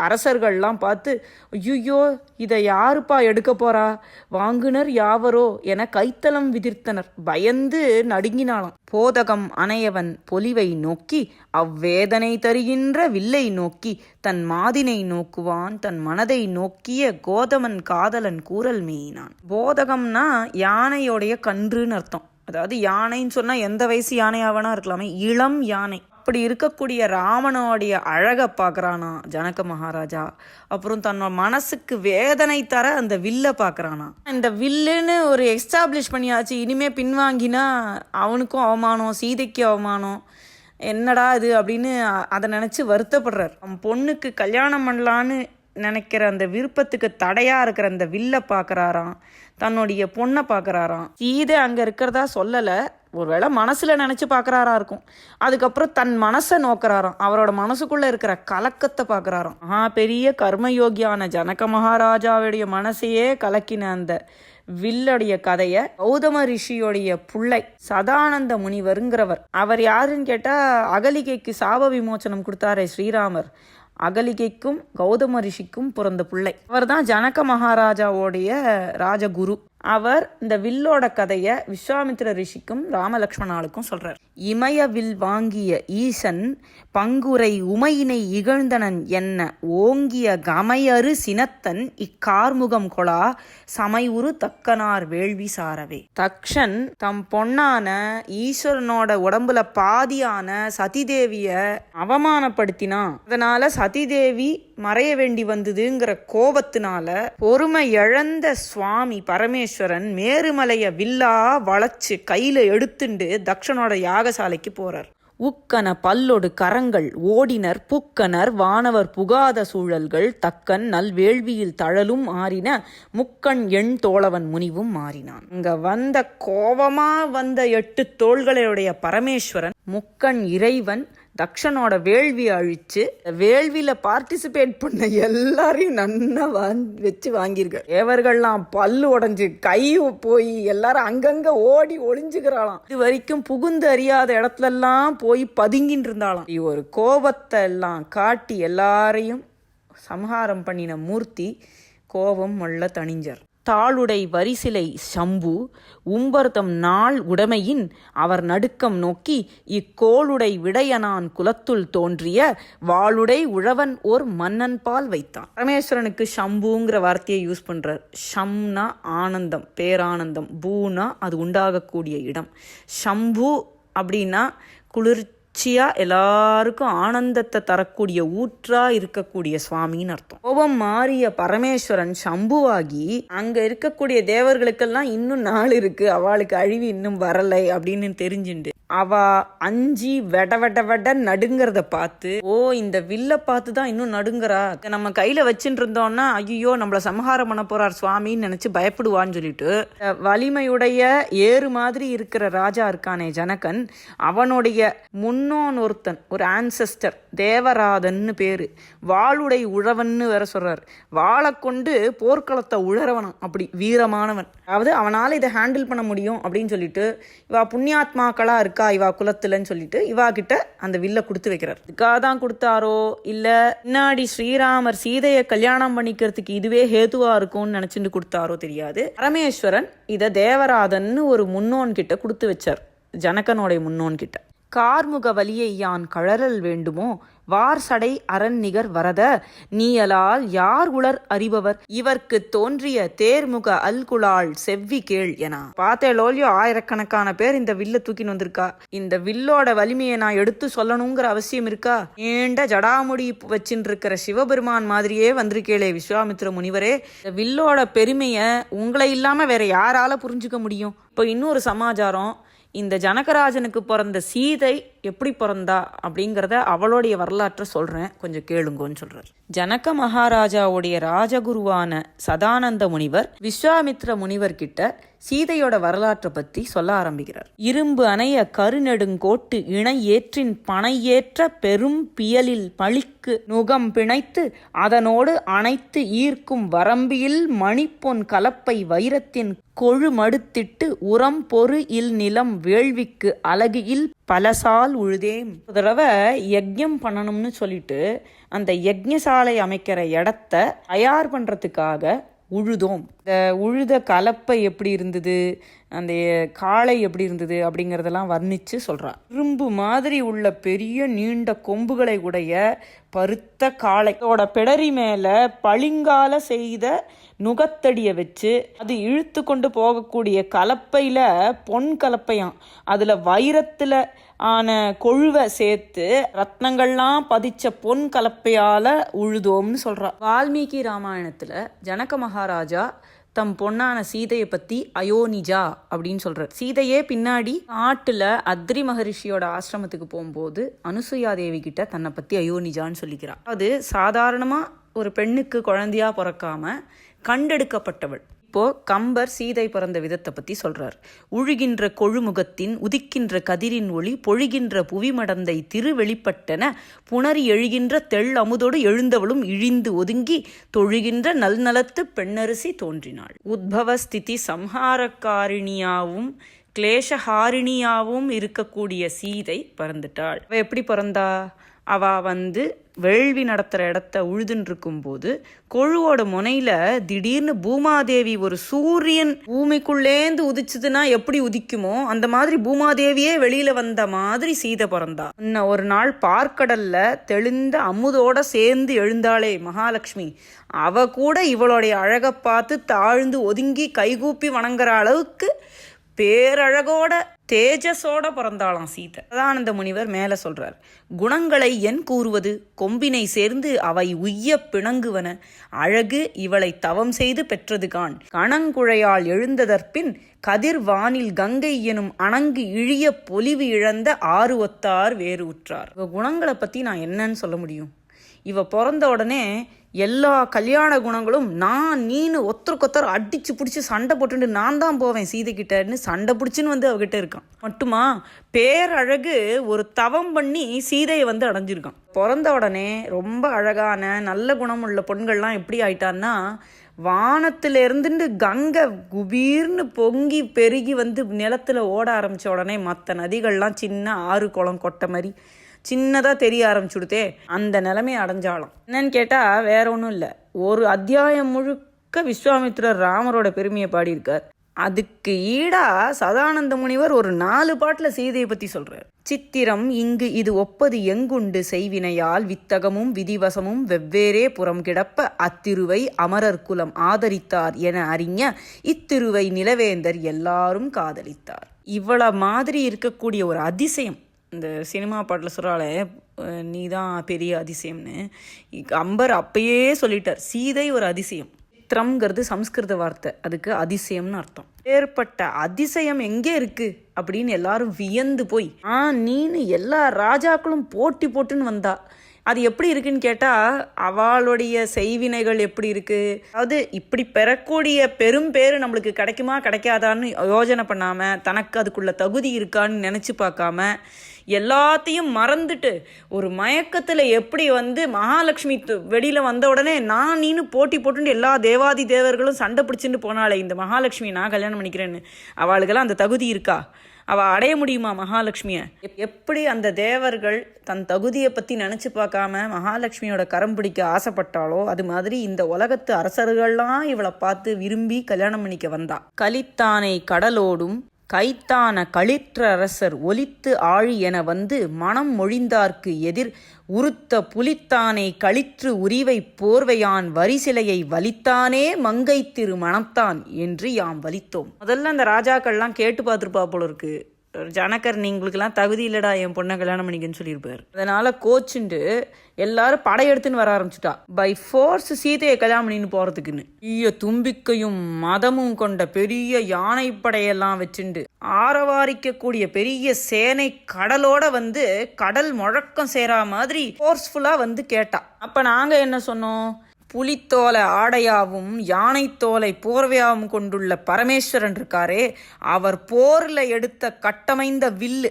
அரசர்கள்லாம் பார்த்து, ஐயோ இதை யாருப்பா எடுக்க போறா, வாங்குனர் யாவரோ என கைத்தலம் விதிர்த்தனர், பயந்து நடுங்கினாலாம். போதகம் அணையவன் பொலிவை நோக்கி அவ்வேதனை தருகின்ற வில்லை நோக்கி தன் மாதினை நோக்குவான் தன் மனதை நோக்கிய கோதமன் காதலன் கூறல் மேயினான். போதகம்னா யானையோடைய கன்றுன்னு அர்த்தம். அதாவது யானைன்னு சொன்னா எந்த வயசு யானையாவனா இருக்கலாமே, இளம் யானை. அப்படி இருக்கக்கூடிய ராமனோடைய அழகை பார்க்குறானா ஜனக மகாராஜா. அப்புறம் தன்னோட மனசுக்கு வேதனை தர அந்த வில்லை பார்க்குறானா. இந்த வில்லுன்னு ஒரு எஸ்டாப்ளிஷ் பண்ணியாச்சு, இனிமே பின்வாங்கினா அவனுக்கும் அவமானம், சீதைக்கு அவமானம், என்னடா இது அப்படின்னு அதை நினச்சி வருத்தப்படுறார். அவன் பொண்ணுக்கு கல்யாணம் பண்ணலான்னு நினைக்கிற அந்த விருப்பத்துக்கு தடையா இருக்கிற அந்த வில்லை பார்க்குறாராம், தன்னுடைய பொண்ணை பார்க்குறாராம். சீதை அங்கே இருக்கிறதா சொல்லலை, ஒருவேளை மனசில் நினச்சி பார்க்குறாரா இருக்கும். அதுக்கப்புறம் தன் மனசை நோக்கிறாராம், அவரோட மனசுக்குள்ளே இருக்கிற கலக்கத்தை பார்க்குறாராம். பெரிய கர்மயோகியான ஜனக மகாராஜாவுடைய மனசையே கலக்கின அந்த வில்லுடைய கதையை கௌதம ரிஷியோடைய புள்ளை சதானந்த முனிவருங்கிறவர், அவர் யாருன்னு கேட்டால் அகலிகைக்கு சாப விமோச்சனம் கொடுத்தாரே ஸ்ரீராமர், அகலிகைக்கும் கௌதம ரிஷிக்கும் பிறந்த பிள்ளை. அவர் தான் ஜனக மகாராஜாவோடைய ராஜகுரு. அவர் இந்த வில்லோட கதையை விஸ்வாமித்திர ரிஷிக்கும் ராமலக்ஷ்மணாளுக்கும் சொல்றார். இமய வில் வாங்கிய ஈசன் பங்குரை உமையினை இகழ்ந்தனன் என்ன ஓங்கிய கமையறு சினத்தன் இக்கார்முகம் கொளா சமையுறு தக்கனார் வேள்வி சாரவே. தக்ஷன் தம் பொன்னான ஈஸ்வரனோட உடம்புல பாதியான சதிதேவிய அவமானப்படுத்தினான். அதனால சதிதேவி மறைய வேண்டி வந்ததுங்கிற கோபத்தினால பொறுமை இழந்த சுவாமி பரமேஸ்வரன் மேருமலைய வில்லா வளைச்சு கையில எடுத்துண்டு தக்ஷனோட யாகசாலைக்கு போறார். உக்கன பல்லொடு கரங்கள் ஓடினர் புக்கனர் வானவர் புகாத சூழல்கள் தக்கன் நல் வேள்வியில் தழலும் ஆறின முக்கண் எண் தோழவன் முனிவும் மாறினான். இங்க வந்த கோபமா வந்த 8 தோள்களுடைய பரமேஸ்வரன் முக்கண் இறைவன் தக்ஷனோட வேள்வி அழிச்சு வேள்வியில பார்ட்டிசிபேட் பண்ண எல்லாரையும் நன்னா வச்சு வாங்கியிருக்காரு. தேவர்கள்லாம் பல்லு உடஞ்சு கை போய் எல்லாரும் அங்கங்க ஓடி ஒளிஞ்சுக்கிறாளாம். இது வரைக்கும் புகுந்து அறியாத இடத்துல எல்லாம் போய் பதுங்கின்னு இருந்தாளாம். ஒரு கோபத்தை எல்லாம் காட்டி எல்லாரையும் சம்ஹாரம் பண்ணின மூர்த்தி கோபம் மொள்ள தணிஞ்சர். தாளுடை வரிசிலை சம்பு உம்பர்தம் நாள் உடைமையின் அவர் நடுக்கம் நோக்கி இக்கோளுடை விடையனான் குலத்துள் தோன்றிய வாளுடை உழவன் ஓர் மன்னன் பால் வைத்தான். பரமேஸ்வரனுக்கு சம்புங்கிற வார்த்தையை யூஸ் பண்றார். ஷம்னா ஆனந்தம், பேரானந்தம், பூனா அது உண்டாகக்கூடிய இடம். சம்பு அப்படின்னா குளிர் எல்லாருக்கும் ஆனந்தத்தை தரக்கூடிய ஊற்றா இருக்கக்கூடிய சுவாமின்னு அர்த்தம். கோபம் மாறிய பரமேஸ்வரன் சம்புவாகி அங்க இருக்கக்கூடிய தேவர்களுக்கெல்லாம் இன்னும் நாள் இருக்கு, அவளுக்கு அழிவு இன்னும் வரலை அப்படின்னு தெரிஞ்சுண்டு அவ அஞ்சி வெட நடுங்கிறத பார்த்து, ஓ இந்த வில்ல பார்த்து தான் இன்னும் நடுங்குறா, நம்ம கையில வச்சுட்டு இருந்தோம்னா ஐயோ நம்மள சமஹாரம் பண்ண போறார் சுவாமின்னு நினைச்சு பயப்படுவான்னு சொல்லிட்டு வலிமையுடைய ஏறு மாதிரி இருக்கிற ராஜா இருக்கானே ஜனகன், அவனுடைய முன்னோன் ஒருத்தன், ஒரு ஆன்செஸ்டர் தேவராதன்னு பேரு, வாளுடை உழவன்னு வேற சொல்றார். வாளை கொண்டு போர்க்களத்தை உழறவனும், அப்படி வீரமானவன். அதாவது அவனால இதை ஹேண்டில் பண்ண முடியும் அப்படின்னு சொல்லிட்டு இவா புண்ணியாத்மாக்களா இருக்கா இவா குலத்துலன்னு சொல்லிட்டு இவா கிட்ட அந்த வில்ல கொடுத்து வைக்கிறார். இதுக்காக தான் கொடுத்தாரோ இல்ல பின்னாடி ஸ்ரீராமர் சீதையை கல்யாணம் பண்ணிக்கிறதுக்கு இதுவே ஹேதுவா இருக்கும்னு நினைச்சுட்டு கொடுத்தாரோ தெரியாது. பரமேஸ்வரன் இதை தேவராதன்னு ஒரு முன்னோன் கிட்ட கொடுத்து வச்சார், ஜனகனுடைய முன்னோன் கிட்ட. கார்முக வலியை யான் கழறல் வேண்டுமோ வார் சடை அரண் நிகர் வரத நீயலால் யார் உளர் அறிபவர் இவர்க்கு தோன்றிய தேர்முக அல்குலாள் செவ்வி கேள் என. பார்த்தேலோலியோ ஆயிரக்கணக்கான பேர் இந்த வில்ல தூக்கின்னு வந்திருக்கா. இந்த வில்லோட வலிமையை நான் எடுத்து சொல்லணுங்கிற அவசியம் இருக்கா? ஏண்ட ஜடாமுடி வச்சுட்டு இருக்கிற சிவபெருமான் மாதிரியே வந்திருக்கேளே விஸ்வாமித்ர முனிவரே, இந்த வில்லோட பெருமையை உங்களை இல்லாம வேற யாரால புரிஞ்சுக்க முடியும்? இப்போ இன்னொரு சமாச்சாரம், இந்த ஜனகராஜனுக்கு பிறந்த சீதை எப்படி பிறந்தா அப்படிங்கிறத அவளுடைய வரலாற்றை சொல்கிறேன், கொஞ்சம் கேளுங்கன்னு சொல்கிறார். ஜனக மகாராஜாவுடைய ராஜகுருவான சதானந்த முனிவர் விஸ்வாமித்ர முனிவர் கிட்ட சீதையோட வரலாற்றை பற்றி சொல்ல ஆரம்பிக்கிறார். இரும்பு அணைய கருநெடுங்கோட்டு இணை ஏற்றின் பனை ஏற்ற பெரும் பியலில் பழிக்கு நுகம் பிணைத்து அதனோடு அணைத்து ஈர்க்கும் வரம்பியில் மணிப்பொன் கலப்பை வைரத்தின் கொழு மடுத்திட்டு உரம் பொறு இல் நிலம் வேள்விக்கு அழகியில் பலசால் உழுதேம். ஒரு தடவை யஜ்யம் பண்ணணும்னு சொல்லிட்டு அந்த யஜ்யசாலை அமைக்கிற இடத்த தயார் பண்றதுக்காக உழுதோம். இந்த உழுத கலப்பை எப்படி இருந்தது, அந்த காளை எப்படி இருந்தது அப்படிங்கிறதெல்லாம் வர்ணிச்சு சொல்றான். இரும்பு மாதிரி உள்ள பெரிய நீண்ட கொம்புகளை உடைய பருத்த காளையோட பிடரி மேல பளிங்கால செய்த நுகத்தடியை வச்சு அது இழுத்து கொண்டு போகக்கூடிய கலப்பையில பொன் கலப்பையாம், அதுல வைரத்துல ஆன கொழுவை சேர்த்து ரத்னங்கள்லாம் பதிச்ச பொன் கலப்பையால உழுதோம்னு சொல்றா. வால்மீகி ராமாயணத்துல ஜனக மகாராஜா தம் பொண்ணான சீதையை பத்தி அயோனிஜா அப்படின்னு சொல்றார். சீதையே பின்னாடி காட்டுல அத்ரி மகரிஷியோட ஆசிரமத்துக்கு போகும்போது அனுசுயா தேவி கிட்ட தன்னை பத்தி அயோனிஜான்னு சொல்லிக்கிறார். அது சாதாரணமா ஒரு பெண்ணுக்கு குழந்தையா பிறக்காம கண்டெடுக்கப்பட்டவள். இப்போ கம்பர் சீதை பிறந்த விதத்தை பத்தி சொல்றார். உழுகின்ற கொழுமுகத்தின் உதிக்கின்ற கதிரின் ஒளி பொழிகின்ற புவிமடந்தை திரு வெளிப்பட்டன புணரி எழுகின்ற தெள் அமுதோடு எழுந்தவளும் இழிந்து ஒதுங்கி தொழுகின்ற நல்நலத்து பெண்ணரசி தோன்றினாள். உத்பவ ஸ்திதி சம்ஹாரக்காரிணியாவும் கிளேஷஹாரிணியாவும் இருக்கக்கூடிய சீதை பிறந்துட்டாள். அவ எப்படி பிறந்தா? அவ வேள்வி நடத்துகிற இடத்த உழுதுன்னு இருக்கும்போது கொழுவோட முனையில திடீர்னு பூமாதேவி, ஒரு சூரியன் பூமிக்குள்ளேந்து உதிச்சதுன்னா எப்படி உதிக்குமோ அந்த மாதிரி பூமாதேவியே வெளியில வந்த மாதிரி சீதை பிறந்தா. இன்னும் ஒரு நாள் பார்க்கடல்ல தெளிந்த அமுதோட சேர்ந்து எழுந்தாளே மகாலட்சுமி, அவ கூட இவளுடைய அழகை பார்த்து தாழ்ந்து ஒதுங்கி கைகூப்பி வணங்குற அளவுக்கு பேரழகோட தேஜஸோட பிறந்தாளாம் சீதை. சதானந்த முனிவர் மேல சொல்றார். குணங்களை என் கூறுவது கொம்பினை சேர்ந்து அவை உய்ய பிணங்குவன அழகு இவளை தவம் செய்து பெற்றது கான் கணங்குழையால் எழுந்ததற்பின் கதிர் வானில் கங்கை எனும் அணங்கு இழிய பொலிவு இழந்த ஆறு ஒத்தார் வேறு உற்றார். இவ குணங்களை பத்தி நான் என்னன்னு சொல்ல முடியும்? இவ பிறந்த உடனே எல்லா கல்யாண குணங்களும் நான் நீனு ஒத்தருக்கொத்தர் அடிச்சு பிடிச்சி சண்டை போட்டுட்டு நான் தான் போவேன் சீதை கிட்டன்னு சண்டை பிடிச்சின்னு அவகிட்ட இருக்கான். மட்டுமா பேரழகு ஒரு தவம் பண்ணி சீதையை அடைஞ்சிருக்கான். பிறந்த உடனே ரொம்ப அழகான நல்ல குணம் உள்ள பொண்கள்லாம் எப்படி ஆயிட்டான்னா, வானத்துல இருந்துட்டு கங்கை குபீர்னு பொங்கி பெருகி நிலத்துல ஓட ஆரம்பிச்ச உடனே மற்ற நதிகள்லாம் சின்ன ஆறு குளம் கொட்டை மாதிரி சின்னதாக தெரிய ஆரம்பிச்சுடுதே, அந்த நிலைமையை அடைஞ்சாலும். என்னன்னு கேட்டால் வேற ஒன்றும் இல்லை, ஒரு அத்தியாயம் முழுக்க விஸ்வாமித்ரர் ராமரோட பெருமையை பாடியிருக்கார். அதுக்கு ஈடா சதானந்த முனிவர் ஒரு 4 பாட்டில் சீதையை பற்றி சொல்கிறார். சித்திரம் இங்கு இது ஒப்பது எங்குண்டு செய்வினையால் வித்தகமும் விதிவசமும் வெவ்வேறே புறம் கிடப்ப அத்திருவை அமரர் குலம் ஆதரித்தார் என அறிஞ இத்திருவை நிலவேந்தர் எல்லாரும் காதலித்தார். இவ்வளோ மாதிரி இருக்கக்கூடிய ஒரு அதிசயம், இந்த சினிமா பாட்டில் சொல்கிறாளே நீ தான் பெரிய அதிசயம்னு, அம்பர் அப்பயே சொல்லிட்டார் சீதை ஒரு அதிசயம். விசித்திரம்ங்கிறது சம்ஸ்கிருத வார்த்தை, அதுக்கு அதிசயம்னு அர்த்தம். ஏற்பட்ட அதிசயம் எங்கே இருக்கு அப்படின்னு எல்லாரும் வியந்து போய் நீனு எல்லா ராஜாக்களும் போட்டி போட்டுன்னு வந்தா, அது எப்படி இருக்குன்னு கேட்டால் அவளுடைய செய்வினைகள் எப்படி இருக்குது, அதாவது இப்படி பெறக்கூடிய பெரும் பேர் நம்மளுக்கு கிடைக்குமா கிடைக்காதான்னு யோஜனை பண்ணாமல், தனக்கு அதுக்குள்ள தகுதி இருக்கான்னு நினச்சி பார்க்காம எல்லாத்தையும் மறந்துட்டு ஒரு மயக்கத்தில் எப்படி மகாலட்சுமி வெளியில் வந்த உடனே நீனு போட்டி போட்டுட்டு எல்லா தேவாதி தேவர்களும் சண்டை பிடிச்சிட்டு போனாலே இந்த மகாலட்சுமி நான் கல்யாணம் பண்ணிக்கிறேன்னு, அவளுக்கெல்லாம் அந்த தகுதி இருக்கா? அவள் அடைய முடியுமா மகாலட்சுமியை? எப்படி அந்த தேவர்கள் தன் தகுதியை பற்றி நினச்சி பார்க்காம மகாலட்சுமியோட கரம் பிடிக்க ஆசைப்பட்டாலோ, அது மாதிரி இந்த உலகத்து அரசர்கள்லாம் இவளை பார்த்து விரும்பி கல்யாணம் பண்ணிக்க வந்தா. கலித்தானை கடலோடும் கைத்தான களிற்றரசர் ஒலித்து ஆழி என மனம் மொழிந்தார்க்கு எதிர் உருத்த புலித்தானே களிற்று உரிவை போர்வையான் வரிசிலையை வலித்தானே மங்கை திரு மணத்தான் என்று யாம் வலித்தோம். முதல்ல அந்த ராஜாக்கள்லாம் கேட்டு பார்த்துருப்பா போல இருக்கு, ஜனகர் நீங்களுக்கெல்லாம் தகுதி இல்லடா என் பொண்ணை கல்யாணம் பண்ணிக்கன்னு சொல்லியிருப்பார். அதனால கோச்சுண்டு எல்லாரும் படையெடுத்துன்னு வர ஆரம்பிச்சுட்டா, பை ஃபோர்ஸ் சீதையை கல்யாணம் பண்ணின்னு போறதுக்குன்னு. பெரிய தும்பிக்கையும் மதமும் கொண்ட பெரிய யானை படையெல்லாம் வச்சுண்டு ஆரவாரிக்கக்கூடிய பெரிய சேனை கடலோட கடல் முழக்கம் சேரா மாதிரி ஃபோர்ஸ்ஃபுல்லா கேட்டா. அப்ப நாங்க என்ன சொன்னோம்? புலித்தோலை ஆடையாவும் யானைத்தோலை போர்வையாவும் கொண்டுள்ள பரமேஸ்வரன் இருக்காரே, அவர் போரில் எடுத்த கட்டமைந்த வில்லு,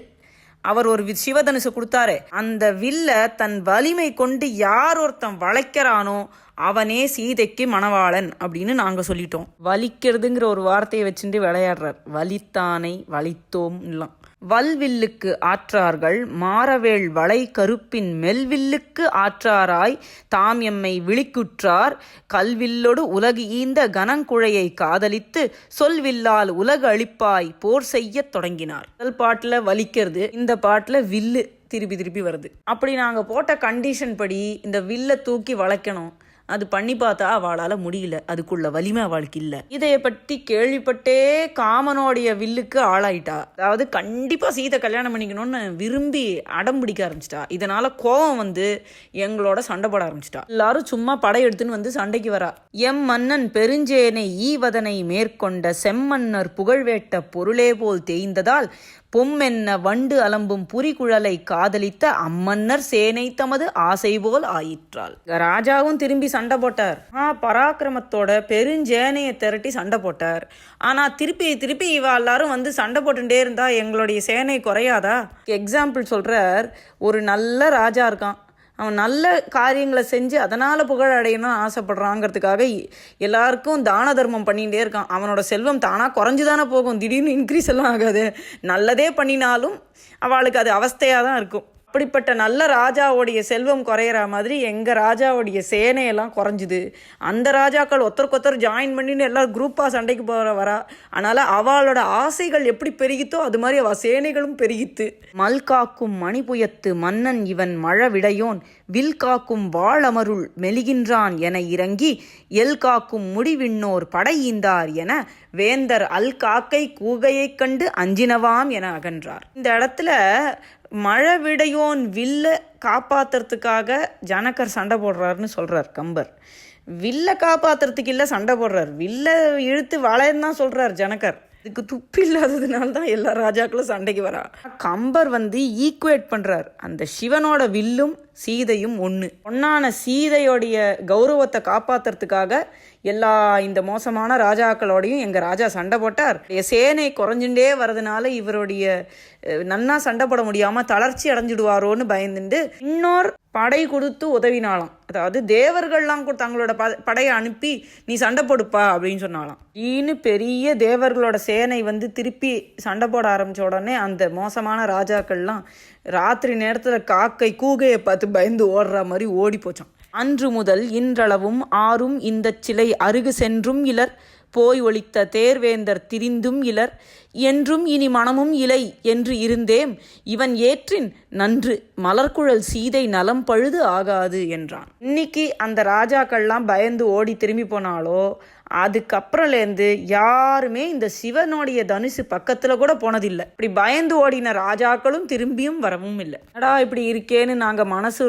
அவர் ஒரு சிவதனுசு கொடுத்தாரே, அந்த வில்ல தன் வலிமை கொண்டு யார் ஒருத்தன் வளைக்கிறானோ அவனே சீதைக்கு மணவாளன் அப்படின்னு நாங்கள் சொல்லிட்டோம். வலிக்கிறதுங்கிற ஒரு வார்த்தையை வச்சுட்டு விளையாடுறார். வலித்தானை வலித்தோம்லாம். வல்வில்லுக்கு ஆற்றார்கள் மாறவேள் வளை கருப்பின் மெல்வில்லுக்கு ஆற்றாராய் தாம் எம்மை விழிக்குற்றார் கல்வில்லொடு உலகு ஈந்த கனங்குழையை காதலித்து சொல்வில்லால் உலகு அழிப்பாய் போர் செய்ய தொடங்கினார். முதல் பாட்டில் வலிக்கிறது, இந்த பாட்டில் வில்லு திருப்பி திருப்பி வருது. அப்படி நாங்கள் போட்ட கண்டிஷன் படி இந்த வில்லை தூக்கி வளைக்கணும், அது பண்ணி பார்த்தா அவளால் முடியல, அதுக்குள்ள வலிமை அவளுக்கு இல்லை. இதைய பற்றி கேள்விப்பட்டே காமனோடைய வில்லுக்கு ஆளாயிட்டா. அதாவது கண்டிப்பா சீதை கல்யாணம் பண்ணிக்கணும்னு விரும்பி அடம் பிடிக்க ஆரம்பிச்சிட்டா. இதனால கோவம் எங்களோட சண்டை போட ஆரம்பிச்சிட்டா. எல்லாரும் சும்மா படையெடுத்துன்னு சண்டைக்கு வரா. எம் மன்னன் பெருஞ்சேனை ஈவதனை மேற்கொண்ட செம்மன்னர் புகழ்வேட்ட பொருளே போல் தேய்ந்ததால் பொம்மென்ன வண்டு அலம்பும் புரிகுழலை காதலித்த அம்மன்னர் சேனை தமது ஆசை போல் ஆயிற்றாள். ராஜாவும் திரும்பி சண்டை போட்டார். பராக்கிரமத்தோட பெருஞ்சேனையை திரட்டி சண்டை போட்டார். ஆனா திருப்பி திருப்பி இவ எல்லாரும் சண்டை போட்டுட்டே இருந்தா எங்களுடைய சேனை குறையாதா? எக்ஸாம்பிள் சொல்றார். ஒரு நல்ல ராஜா இருக்கான், அவன் நல்ல காரியங்களை செஞ்சு அதனால் புகழ் அடையணும்னு ஆசைப்படுறாங்கிறதுக்காக எல்லாருக்கும் தான தர்மம் பண்ணிகிட்டே இருக்கான். அவனோட செல்வம் தானாக குறைஞ்சி தானே போகும், திடீர்னு இன்க்ரீஸ் எல்லாம் ஆகாது. நல்லதே பண்ணினாலும் அவளுக்கு அது அவஸ்தையாக தான் இருக்கும். அப்படிப்பட்ட நல்ல ராஜாவுடைய செல்வம் குறையிற மாதிரி எங்கள் ராஜாவுடைய சேனையெல்லாம் குறைஞ்சிது. அந்த ராஜாக்கள் ஒருத்தருக்கொத்தர் ஜாயின் பண்ணின்னு எல்லாம் குரூப்பாக சண்டைக்கு போகிற வரா. அதனால் அவளோட ஆசைகள் எப்படி பெருகித்தோ அது மாதிரி அவள் சேனைகளும் பெருகித்து. மல் காக்கும் மணிபுயத்து மன்னன் இவன் மழவிடையோன் வில் காக்கும் வாழமருள் மெலிகின்றான் என இறங்கி எல் காக்கும் முடிவிண்ணோர் படையீந்தார் என வேந்தர் அல் காக்கை கூகையைக் கண்டு அஞ்சினவாம் என அகன்றார். இந்த இடத்துல மழவிடையோன் வில்ல காப்பாத்துறதுக்காக ஜனகர் சண்டை போடுறாருன்னு சொல்றார் கம்பர். வில்ல காப்பாத்துறதுக்கு இல்லை சண்டை போடுறார், வில்ல இழுத்து வளையன்னு தான் சொல்றார் ஜனகர். இதுக்கு துப்பு இல்லாததுனால தான் எல்லா ராஜாக்களும் சண்டைக்கு வரா. கம்பர் ஈக்குவேட் பண்றார், அந்த சிவனோட வில்லும் சீதையும் ஒன்னான சீதையோடைய கௌரவத்தை காப்பாத்துறதுக்காக எல்லா இந்த மோசமான ராஜாக்களோடையும் எங்க ராஜா சண்டை போட்டார். சேனை குறைஞ்சுட்டே வர்றதுனால இவருடைய நன்னா சண்டை போட முடியாம தளர்ச்சி அடைஞ்சிடுவாரோன்னு பயந்துட்டு இன்னொரு படை கொடுத்து உதவினாலாம். அதாவது தேவர்கள்லாம் தங்களோட படையை அனுப்பி நீ சண்டை போடுப்பா அப்படின்னு சொன்னாலாம். பெரிய தேவர்களோட சேனை திருப்பி சண்டை போட ஆரம்பிச்ச உடனே அந்த மோசமான ராஜாக்கள்லாம் ராத்திரி நேரத்தில் காக்கை கூகையை பார்த்து பயந்து ஓடுற மாதிரி ஓடி போச்சான். அன்று முதல் இன்றளவும் ஆறும் இந்த சிலை அருகு சென்றும் இலர் போய் ஒழித்த தேர்வேந்தர் திரிந்தும் இலர் என்றும் இனி மனமும் இலை என்று இருந்தேம் இவன் ஏற்றின் நன்று மலர்குழல் சீதை நலம் பழுது ஆகாது என்றான். இன்னைக்கு அந்த ராஜாக்கள்லாம் பயந்து ஓடி திரும்பி போனாலோ அதுக்கப்புறம்லேருந்து யாருமே இந்த சிவனுடைய தனுசு பக்கத்தில் கூட போனதில்லை. இப்படி பயந்து ஓடின ராஜாக்களும் திரும்பியும் வரவும் இல்லை. அடா இப்படி இருக்கேன்னு நாங்கள் மனசு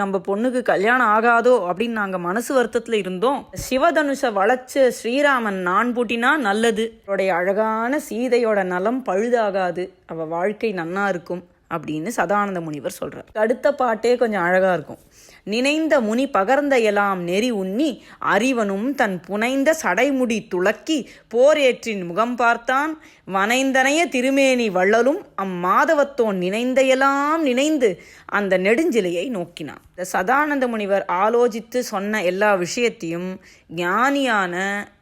நம்ம பொண்ணுக்கு கல்யாணம் ஆகாதோ அப்படின்னு நாங்கள் மனசு வருத்தத்தில் இருந்தோம். சிவதனுஷை வளைச்ச ஸ்ரீராமன் நான் பூட்டினா நல்லது, அவருடைய அழகான சீதையோட நலம் பழுதாகாது, அவள் வாழ்க்கை நன்னா இருக்கும் அப்படின்னு சதானந்த முனிவர் சொல்றார். அடுத்த பாட்டே கொஞ்சம் அழகா இருக்கும். நினைந்த முனி பகர்ந்த எல்லாம் நெறி உண்ணி அறிவனும் தன் புனைந்த சடைமுடி துளக்கி போரேற்றின் முகம் பார்த்தான் வனைந்தனைய திருமேனி வள்ளலும் அம்மாதவத்தோன் நினைந்தையெல்லாம் நினைந்து அந்த நெடுஞ்சிலையை நோக்கினான். இந்த சதானந்த முனிவர் ஆலோசித்து சொன்ன எல்லா விஷயத்தையும் ஞானியான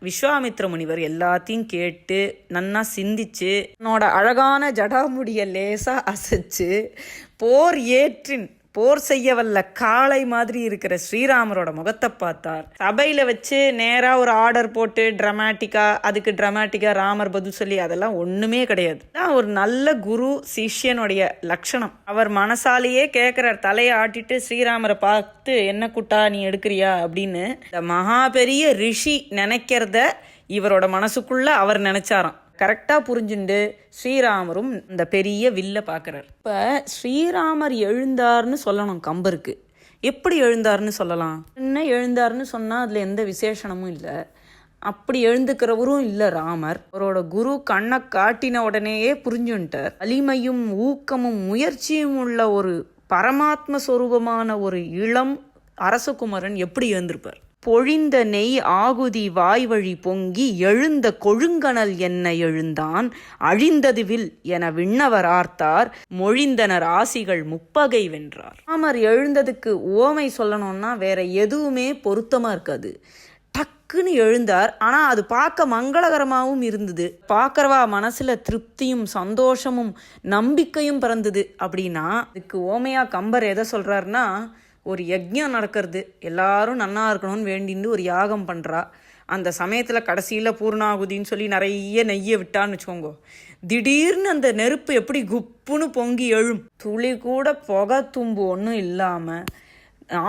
விஸ்வாமித்ர முனிவர் எல்லாத்தையும் கேட்டு நன்னா சிந்திச்சு என்னோட அழகான ஜடாமுடிய லேசா அசைச்சு போர் செய்ய வல்ல காளை மாதிரி இருக்கிற ஸ்ரீராமரோட முகத்தை பார்த்தார். சபையில வச்சு நேரா ஒரு ஆர்டர் போட்டு அதுக்கு டிராமாட்டிக்கா ராமர் பதில் சொல்லி அதெல்லாம் ஒண்ணுமே கிடையாது. ஒரு நல்ல குரு சிஷ்யனுடைய லட்சணம். அவர் மனசாலேயே கேட்கிறார், தலையை ஆட்டிட்டு ஸ்ரீராமரை பார்த்து என்ன குட்டா நீ எடுக்கிறியா அப்படின்னு. இந்த மகா பெரிய ரிஷி நினைக்கிறத இவரோட மனசுக்குள்ள அவர் நினைச்சாராம். கரெக்டாக புரிஞ்சுண்டு ஸ்ரீராமரும் இந்த பெரிய வில்ல பார்க்குறார். இப்போ ஸ்ரீராமர் எழுந்தார்னு சொல்லணும் கம்பருக்கு. எப்படி எழுந்தார்னு சொல்லலாம்? என்ன எழுந்தார்னு சொன்னால் அதில் எந்த விசேஷனமும் இல்லை. அப்படி எழுந்துக்கிறவரும் இல்லை ராமர். அவரோட குரு கண்ணை காட்டின உடனேயே புரிஞ்சுட்டார். வலிமையும் ஊக்கமும் முயற்சியும் உள்ள ஒரு பரமாத்ம சொரூபமான ஒரு இளம் அரசகுமரன் எப்படி எழுந்திருப்பார்? பொழிந்த நெய் ஆகுதி வாய்வழி பொங்கி எழுந்த கொழுங்கனல் என்ன எழுந்தான் அழிந்தது வில் என விண்ணவர் ஆர்த்தார் மொழிந்தனர் ஆசிகள் முப்பகை வென்றார். ராமர் எழுந்ததுக்கு ஓமை சொல்லணும்னா வேற எதுவுமே பொருத்தமா இருக்காது. டக்குன்னு எழுந்தார். ஆனால் அது பார்க்க மங்களகரமாகவும் இருந்தது. பார்க்கறவா மனசுல திருப்தியும் சந்தோஷமும் நம்பிக்கையும் பிறந்தது. அப்படின்னா இதுக்கு ஓமையா கம்பர் எதை சொல்றாருன்னா, ஒரு யஜ்ஞம் நடக்கிறது, எல்லாரும் நன்னா இருக்கணும்னு வேண்டின்னு ஒரு யாகம் பண்ணுறா. அந்த சமயத்தில் கடைசியில் பூர்ணாகுதின்னு சொல்லி நிறைய நெய்யை விட்டான்னு வச்சுக்கோங்க. திடீர்னு அந்த நெருப்பு எப்படி குப்புன்னு பொங்கி எழும். துளி கூட புகை தும்பு ஒன்றும் இல்லாமல்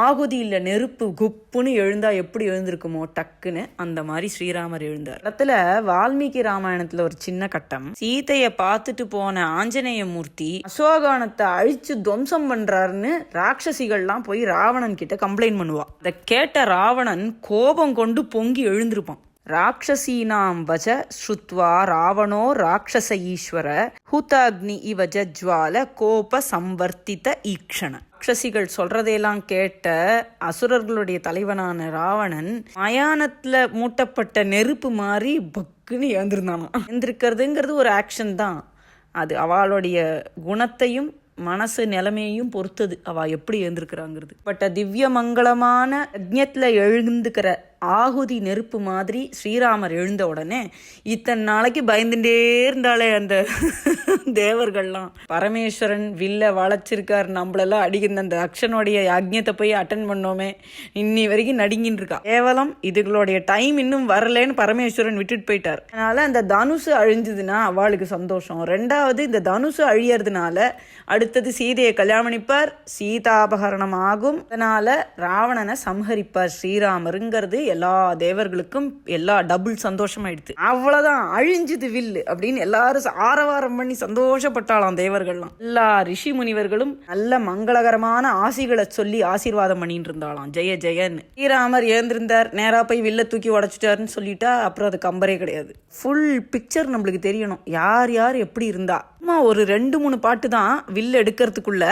ஆகுதி இல்லை, நெருப்பு குப்புன்னு எழுந்தா எப்படி எழுந்திருக்குமோ டக்குன்னு அந்த மாதிரி ஸ்ரீராமர் எழுந்தார். இடத்துல வால்மீகி ராமாயணத்துல ஒரு சின்ன கட்டம். சீதைய பார்த்துட்டு போன ஆஞ்சநேய மூர்த்தி அசோகானத்தை அழிச்சு துவம்சம் பண்றாருன்னு ராட்சசிகள்லாம் போய் ராவணன் கிட்ட கம்ப்ளைண்ட் பண்ணுவா. அதை கேட்ட ராவணன் கோபம் கொண்டு பொங்கி எழுந்திருப்பான். ராட்சசீனாம் வஜ ஸ்ருத்வா ராவணோ ராட்சச ஈஸ்வர ஹூதாக்னி இவ ஜஜ்வால கோப சம்வர்த்தித ஈக்ஷண. ராட்சசிகள் சொல்றதையெல்லாம் கேட்ட அசுரர்களுடைய தலைவனான ராவணன் மயானத்துல மூட்டப்பட்ட நெருப்பு மாதிரி பக்குன்னு எழுந்திருந்தானா. எழுந்திருக்கிறதுங்கிறது ஒரு ஆக்ஷன் தான். அது அவளுடைய குணத்தையும் மனசு நிலைமையையும் பொறுத்தது அவ எப்படி எழுந்திருக்கிறாங்கிறது. பட் திவ்ய மங்களமான யஜ்ஞத்துல எழுந்துக்கிற ஆகுதி நெருப்பு மாதிரி ஸ்ரீராமர் எழுந்த உடனே இத்தனை நாளைக்கு பயந்துட்டே இருந்தாலே அந்த தேவர்கள்லாம். பரமேஸ்வரன் வில்ல வளைச்சிருக்கார், நம்மளெல்லாம் அடிக்கிற அந்த அக்ஷனுடைய யஜ்ஞத்தை போய் அட்டன் பண்ணோமே, இன்னி வரைக்கும் நடுங்கின்னு இருக்கா. கேவலம் இதுகளுடைய டைம் இன்னும் வரலன்னு பரமேஸ்வரன் விட்டுட்டு போயிட்டார். அதனால அந்த தனுசு அழிஞ்சதுன்னா அவளுக்கு சந்தோஷம். ரெண்டாவது, இந்த தனுசு அழியறதுனால அடுத்தது சீதையை கல்யாணம் பண்ணிப்பார், சீதாபகரணம் ஆகும். அதனால ராவணனை சம்ஹரிப்பார் ஸ்ரீராமருங்கிறது எல்லா தேவர்களுக்கும் எல்லா டபுள் சந்தோஷமாயிடுது. அவ்வளவுதான், அழிஞ்சுது வில்லு அப்படின்னு எல்லாரும் ஆரவாரம் பண்ணி சந்தோஷப்பட்டாலாம் தேவர்கள்லாம். எல்லா ரிஷி முனிவர்களும் நல்ல மங்களகரமான ஆசிகளை சொல்லி ஆசீர்வாதம் பண்ணிட்டு இருந்தாலாம், ஜெய ஜெயன்னு. ஸ்ரீராமர் ஏந்திருந்தார், நேரா போய் வில்ல தூக்கி உடைச்சிட்டாருன்னு சொல்லிட்டா அப்புறம் அது கம்பரே கிடையாது. ஃபுல் பிக்சர் நம்மளுக்கு தெரியணும், யார் யார் எப்படி இருந்தா. ஒரு 2-3 பாட்டு தான் வில்லு எடுக்கிறதுக்குள்ள,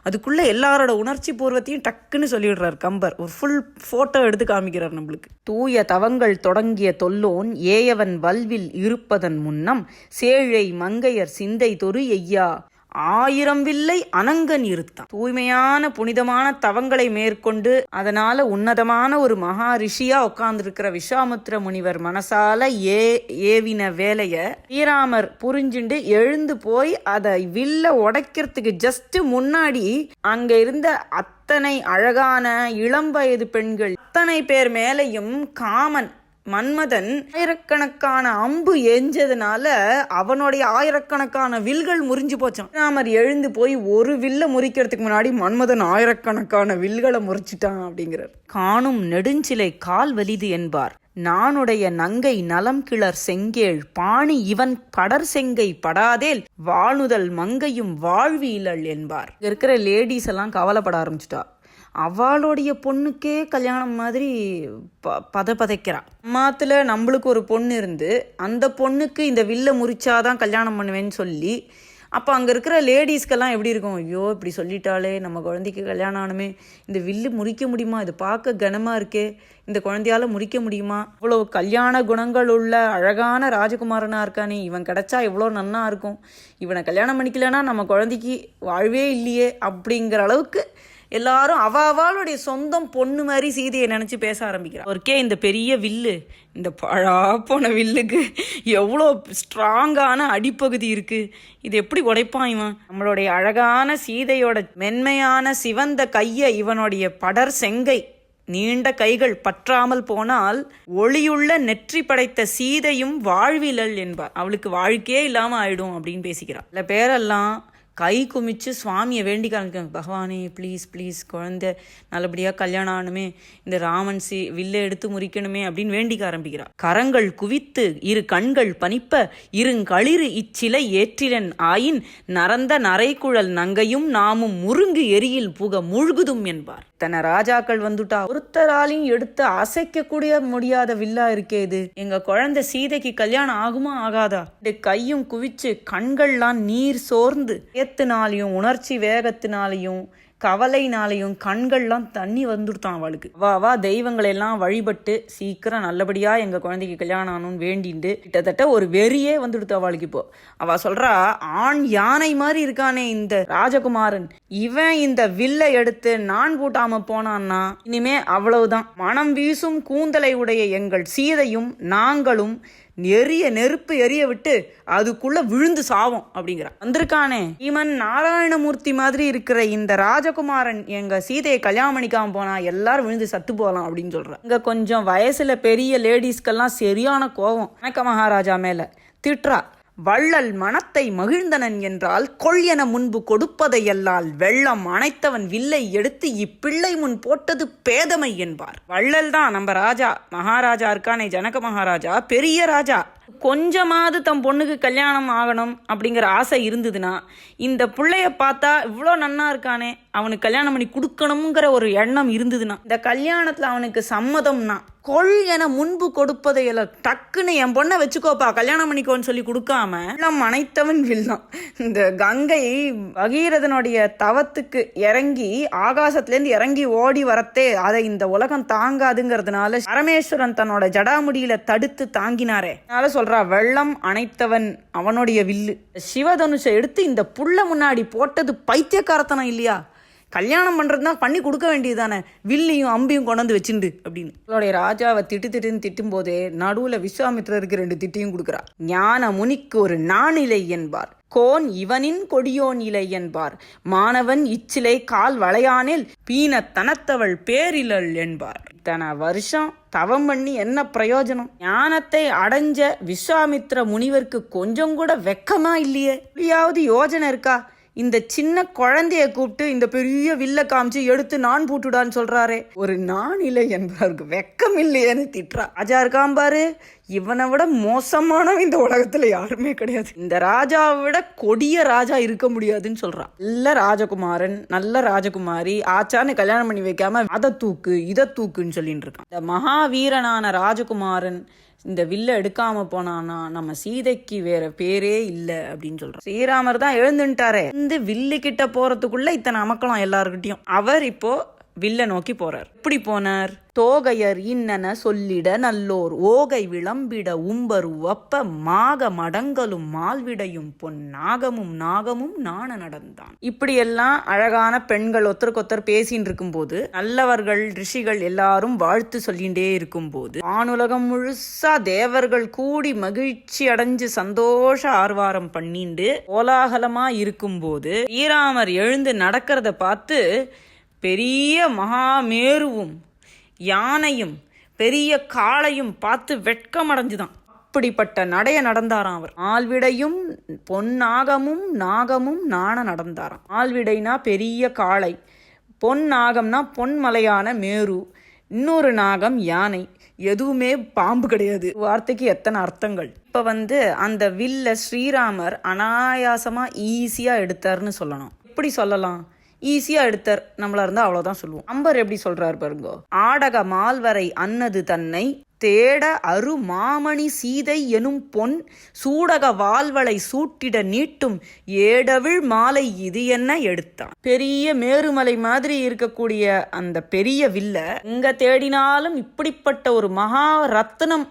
அதுக்குள்ள எல்லாரோட உணர்ச்சி பூர்வத்தையும் டக்குன்னு சொல்லிடுறார் கம்பர். ஒரு ஃபுல் போட்டோ எடுத்து காமிக்கிறார் நம்மளுக்கு. தூய தவங்கள் தொடங்கிய தொல்லோன் ஏயவன் வல்வில் இருப்பதன் முன்னம் சேழை மங்கையர் சிந்தை தொரு எய்யா 1000 வில்லை அனங்கன் இருத்தான். தூய்மையான புனிதமான தவங்களை மேற்கொண்டு அதனால உன்னதமான ஒரு மகா ரிஷியா உட்கார்ந்துருக்கிற விஸ்வாமித்ர முனிவர் மனசால ஏவின வேலைய ஸ்ரீராமர் புரிஞ்சுண்டு எழுந்து போய் அதை வில்ல உடைக்கிறதுக்கு ஜஸ்ட் முன்னாடி அங்க இருந்த அத்தனை அழகான இளம் வயது பெண்கள் அத்தனை பேர் மேலையும் காமன் மன்மதன் ஆயிரக்கணக்கான அம்பு எஞ்சதுனால அவனுடைய ஆயிரக்கணக்கான வில்கள் முறிஞ்சு போச்சான். ராமர் எழுந்து போய் ஒரு வில்ல முறிக்கிறதுக்கு முன்னாடி மன்மதன் ஆயிரக்கணக்கான வில்களை முறிச்சிட்டான் அப்படிங்கிறார். காணும் நெடுஞ்சிலை கால் வலிது என்பார், நானுடைய நங்கை நலம் கிளர் செங்கேள் பாணி இவன் படர் செங்கை படாதேல் வாணுதல் மங்கையும் வாழ்வியலள் என்பார். இருக்கிற லேடிஸ் எல்லாம் கவலைப்பட ஆரம்பிச்சுட்டா. அவளுடைய பொண்ணுக்கே கல்யாணம் மாதிரி பதைக்கிறா. அம்மாத்துல நம்மளுக்கு ஒரு பொண்ணு இருந்து அந்த பொண்ணுக்கு இந்த வில்ல முறிச்சாதான் கல்யாணம் பண்ணுவேன்னு சொல்லி, அப்போ அங்கே இருக்கிற லேடிஸ்க்கெல்லாம் எப்படி இருக்கும்? ஐயோ இப்படி சொல்லிட்டாலே, நம்ம குழந்தைக்கு கல்யாணம் ஆனுமே, இந்த வில்லு முறிக்க முடியுமா? இது பார்க்க கனமாக இருக்கே, இந்த குழந்தையால் முறிக்க முடியுமா? இவ்வளோ கல்யாண குணங்கள் உள்ள அழகான ராஜகுமாரனாக இருக்கானே, இவன் கிடைச்சா எவ்வளோ நன்னா இருக்கும், இவனை கல்யாணம் பண்ணிக்கலன்னா நம்ம குழந்தைக்கு வாழ்வே இல்லையே அப்படிங்கிற அளவுக்கு எல்லாரும் அவளுடைய சொந்தம் பொண்ணு மாதிரி சீதையை நினச்சி பேச ஆரம்பிக்கிறான். அவருக்கே இந்த பெரிய வில்லு, இந்த பழா போன வில்லுக்கு எவ்வளோ ஸ்ட்ராங்கான அடிப்பகுதி இருக்குது, இது எப்படி உடைப்பான் இவன்? நம்மளுடைய அழகான சீதையோட மென்மையான சிவந்த கையை இவனுடைய படர் செங்கை நீண்ட கைகள் பற்றாமல் போனால் ஒளியுள்ள நெற்றி படைத்த சீதையும் வாழ்விலள் என்பார். அவளுக்கு வாழ்க்கையே இல்லாமல் ஆயிடும் அப்படின்னு பேசிக்கிறார். சில பேரெல்லாம் கை குமிச்சு சுவாமியை வேண்டி காமிக்க, பகவானே ப்ளீஸ் ப்ளீஸ் குழந்தை நல்லபடியாக கல்யாணம் ஆகணுமே, இந்த ராமன் வில்லை எடுத்து முறிக்கணுமே அப்படின்னு வேண்டிக்க ஆரம்பிக்கிறார். கரங்கள் குவித்து இரு கண்கள் பனிப்ப இருங்களிறு இச்சிலை ஏற்றிலன் ஆயின் நரந்த நரைக்குழல் நங்கையும் நாமும் முருங்கு எரியில் புக முழுகுதும் என்பார். தன ராஜாக்கள் வந்துட்டா ஒருத்தராலையும் எடுத்து அசைக்க முடியாத வில்லா இருக்கே இது, எங்க குழந்தை சீதைக்கு கல்யாணம் ஆகுமா ஆகாதா? கையும் குவிச்சு கண்கள்லாம் நீர் சோர்ந்து ஏத்துனாலையும் உணர்ச்சி வேகத்தினாலையும் கவலைனாலையும் கண்கள்லாம் தண்ணி வந்துடுத்தான் அவளுக்கு. வா தெய்வங்களெல்லாம் வழிபட்டு சீக்கிரம் நல்லபடியா எங்க குழந்தைக்கு கல்யாணம் ஆகணும்னு வேண்டிண்டு கிட்டத்தட்ட ஒரு வெறியே வந்துடுத்து அவளுக்கு. இப்போ அவ சொல்றா, ஆண் யானை மாதிரி இருக்கானே இந்த ராஜகுமாரன், இவன் இந்த வில்லை எடுத்து நான் பூட்டாம போனான்னா இனிமே அவ்வளவுதான், மனம் வீசும் கூந்தலை உடைய எங்கள் சீதையும் நாங்களும் நெருப்பு எரிய விட்டு அதுக்குள்ள விழுந்து சாவோம் அப்படிங்கிறான். வந்திருக்கானே இவன் நாராயணமூர்த்தி மாதிரி இருக்கிற இந்த ராஜகுமாரன் எங்க சீதையை கல்யாணம் பண்ணிக்காம போனா எல்லாரும் விழுந்து சத்து போகலாம் அப்படின்னு சொல்றான். இங்க கொஞ்சம் வயசுல பெரிய லேடிஸ்கெல்லாம் சரியான கோபம் ஜனக மகாராஜா மேல திட்டுறா. வள்ளல் மனத்தை மகிழ்ந்தனன் என்றால் கொள் என முன்பு கொடுப்பதையல்லால் வெள்ளம் அணைத்தவன் வில்லை எடுத்து இப்பிள்ளை முன் போட்டது பேதமை என்பார். வள்ளல் தான் நம்ம ராஜா மகாராஜா இருக்கானே ஜனக மகாராஜா, பெரிய ராஜா. கொஞ்சமாவது தம் பொண்ணுக்கு கல்யாணம் ஆகணும் அப்படிங்கிற ஆசை இருந்ததுன்னா, இந்த பிள்ளைய பார்த்தா இவ்வளோ நன்னா இருக்கானே அவனுக்கு கல்யாணம் பண்ணி கொடுக்கணுங்கிற ஒரு எண்ணம் இருந்ததுன்னா, இந்த கல்யாணத்தில் அவனுக்கு சம்மதம்னா கொள் என முன்பு கொடுப்பதை எல்லாம் டக்குன்னு என் பொண்ணை வச்சுக்கோப்பா கல்யாணம் பண்ணிக்கோன்னு சொல்லி கொடுக்காம எல்லாம் அனைத்தவன் வில்லாம். இந்த கங்கை பகீரதனுடைய தவத்துக்கு இறங்கி ஆகாசத்துலேருந்து இறங்கி ஓடி வரத்தே அதை இந்த உலகம் தாங்காதுங்கிறதுனால பரமேஸ்வரன் தன்னோட ஜடாமுடியில தடுத்து தாங்கினாரே. அதனால சொல்றா, வெள்ளம் அணைத்தவன் அவனுடைய வில்லு சிவதனுஷை எடுத்து இந்த புள்ள முன்னாடி போட்டது பைத்தியக்காரத்தனம் இல்லையா? கல்யாணம் பண்றதுதான் பண்ணி கொடுக்க வேண்டியதானே, வில்லையும் அம்பியும் கொண்டு வச்சுண்டு அப்படின்னு. அவளுடைய ராஜாவை திட்டுன்னு திட்டும் போதே நடுவுல விஸ்வாமித்திரருக்கு 2 திட்டியும் கொடுக்குறா. ஞான முனிக்கு ஒரு நானிலை என்பார், கோன் இவனின் கொடியோன் இலை என்பார், மாணவன் இச்சிலை கால் வளையானில் பீன தனத்தவள் பேரிலள் என்பார். இத்தனை வருஷம் தவம் பண்ணி என்ன பிரயோஜனம்? ஞானத்தை அடைஞ்ச விஸ்வாமித்திர முனிவருக்கு கொஞ்சம் கூட வெக்கமா இல்லையே? எப்படியாவது யோஜனை இருக்கா? இந்த சின்ன குழந்தைய கூப்பிட்டு இந்த பெரிய வில்ல காமிச்சு எடுத்து நான் பூட்டுடான்னு சொல்றாரே, ஒரு நான் இல்லை என்பவருக்கு வெக்கம் இல்லையேன்னு திட்டுறா. ராஜா இருக்கான் பாரு, இவனை விட மோசமானவன் இந்த உலகத்துல யாருமே கிடையாது, இந்த ராஜாவை விட கொடிய ராஜா இருக்க முடியாதுன்னு சொல்றான். நல்ல ராஜகுமாரன் நல்ல ராஜகுமாரி ஆச்சான்னு கல்யாணம் பண்ணி வைக்காம அதை தூக்கு இதை தூக்குன்னு சொல்லிட்டு இருக்கான். இந்த மகாவீரனான ராஜகுமாரன் இந்த வில்ல எடுக்காம போனானா நம்ம சீதைக்கு வேற பேரே இல்லை அப்படின்னு சொல்றான். ஸ்ரீராமர் தான் எழுந்துட்டாரே, இந்த வில்லு கிட்ட போறதுக்குள்ள இத்தனை அமக்கலாம் எல்லாருக்கிட்டையும். அவர் இப்போ வில்ல நோக்கி போறார். எப்படி போனார்? தோகையர் இன்னன சொல்லிட நல்லோர் ஓகை விளம்பிட உம்பரு வப்ப மாக மடங்களும் மால்விடையும் பொன்னாகமும் நாகமும் நாண நடந்தான். இப்படியெல்லாம் அழகான பெண்கள் ஒருத்தருக்கொத்தர் பேசின்னு இருக்கும் போது, நல்லவர்கள் ரிஷிகள் எல்லாரும் வாழ்த்து சொல்லிண்டே இருக்கும் போது, வானுலகம் முழுசா தேவர்கள் கூடி மகிழ்ச்சி அடைஞ்சு சந்தோஷ ஆர்வாரம் பண்ணிண்டு கோலாகலமா இருக்கும் போது ஸ்ரீராமர் எழுந்து நடக்கிறத பார்த்து பெரிய மகாமேருவும் யானையும் பெரிய காளையும் பார்த்து வெட்கமடைஞ்சுதான். அப்படிப்பட்ட நடைய நடந்தாராம் அவர். ஆழ்விடையும் பொன்னாகமும் நாகமும் நாண நடந்தாராம். ஆழ்விடைனா பெரிய காளை, பொன் நாகம்னா பொன்மலையான மேரு, இன்னொரு நாகம் யானை. எதுவுமே பாம்பு கிடையாது. வார்த்தைக்கு எத்தனை அர்த்தங்கள். இப்ப அந்த வில்ல ஸ்ரீராமர் அனாயாசமா ஈஸியா எடுத்தார்னு சொல்லணும். எப்படி சொல்லலாம்? ஈஸியா எடுத்தார் நம்மளா இருந்தா அவ்வளவுதான் சொல்லுவோம். அம்பர் எப்படி சொல்றாரு பாருங்க. ஆடக மால்வரை அன்னது தன்னை தேட அரு மாமணி சீதை எனும் பொன் சூடக வாழ்வளை சூட்டிட நீட்டும் ஏடவிழ் மாலை இது என்ன எடுத்தான். பெரிய மேருமலை மாதிரி இருக்கக்கூடிய அந்த பெரிய வில்ல எங்க தேடினாலும் இப்படிப்பட்ட ஒரு மகா ரத்னம்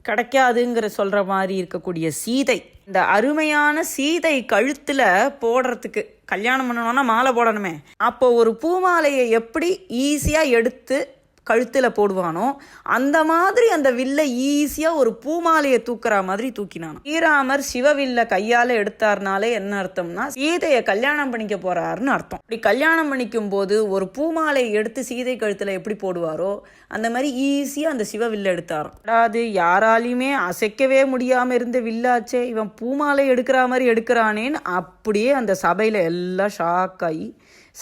கிடைக்காதுங்கிற சொல்ற மாதிரி இருக்கக்கூடிய சீதை, இந்த அருமையான சீதை கழுத்துல போடுறதுக்கு, கல்யாணம் பண்ணணும்னா மாலை போடணுமே, அப்போ ஒரு பூமாலையை எப்படி ஈஸியா எடுத்து கழுத்துல போடுவானோ அந்த மாதிரி அந்த வில்லை ஈஸியா ஒரு பூமாலையை தூக்குற மாதிரி தூக்கினானோ. ஸ்ரீராமர் சிவவில்ல கையால எடுத்தார்னாலே என்ன அர்த்தம்னா சீதைய கல்யாணம் பண்ணிக்க போறாருன்னு அர்த்தம். அப்படி கல்யாணம் பண்ணிக்கும் போது ஒரு பூமாலையை எடுத்து சீதை கழுத்துல எப்படி போடுவாரோ அந்த மாதிரி ஈஸியா அந்த சிவவில்ல எடுத்தாராம். அதாவது யாராலையுமே அசைக்கவே முடியாம இருந்த வில்லாச்சே, இவன் பூமாலை எடுக்கிற மாதிரி எடுக்கிறானேன்னு அப்படியே அந்த சபையில எல்லாம் ஷாக் ஆகி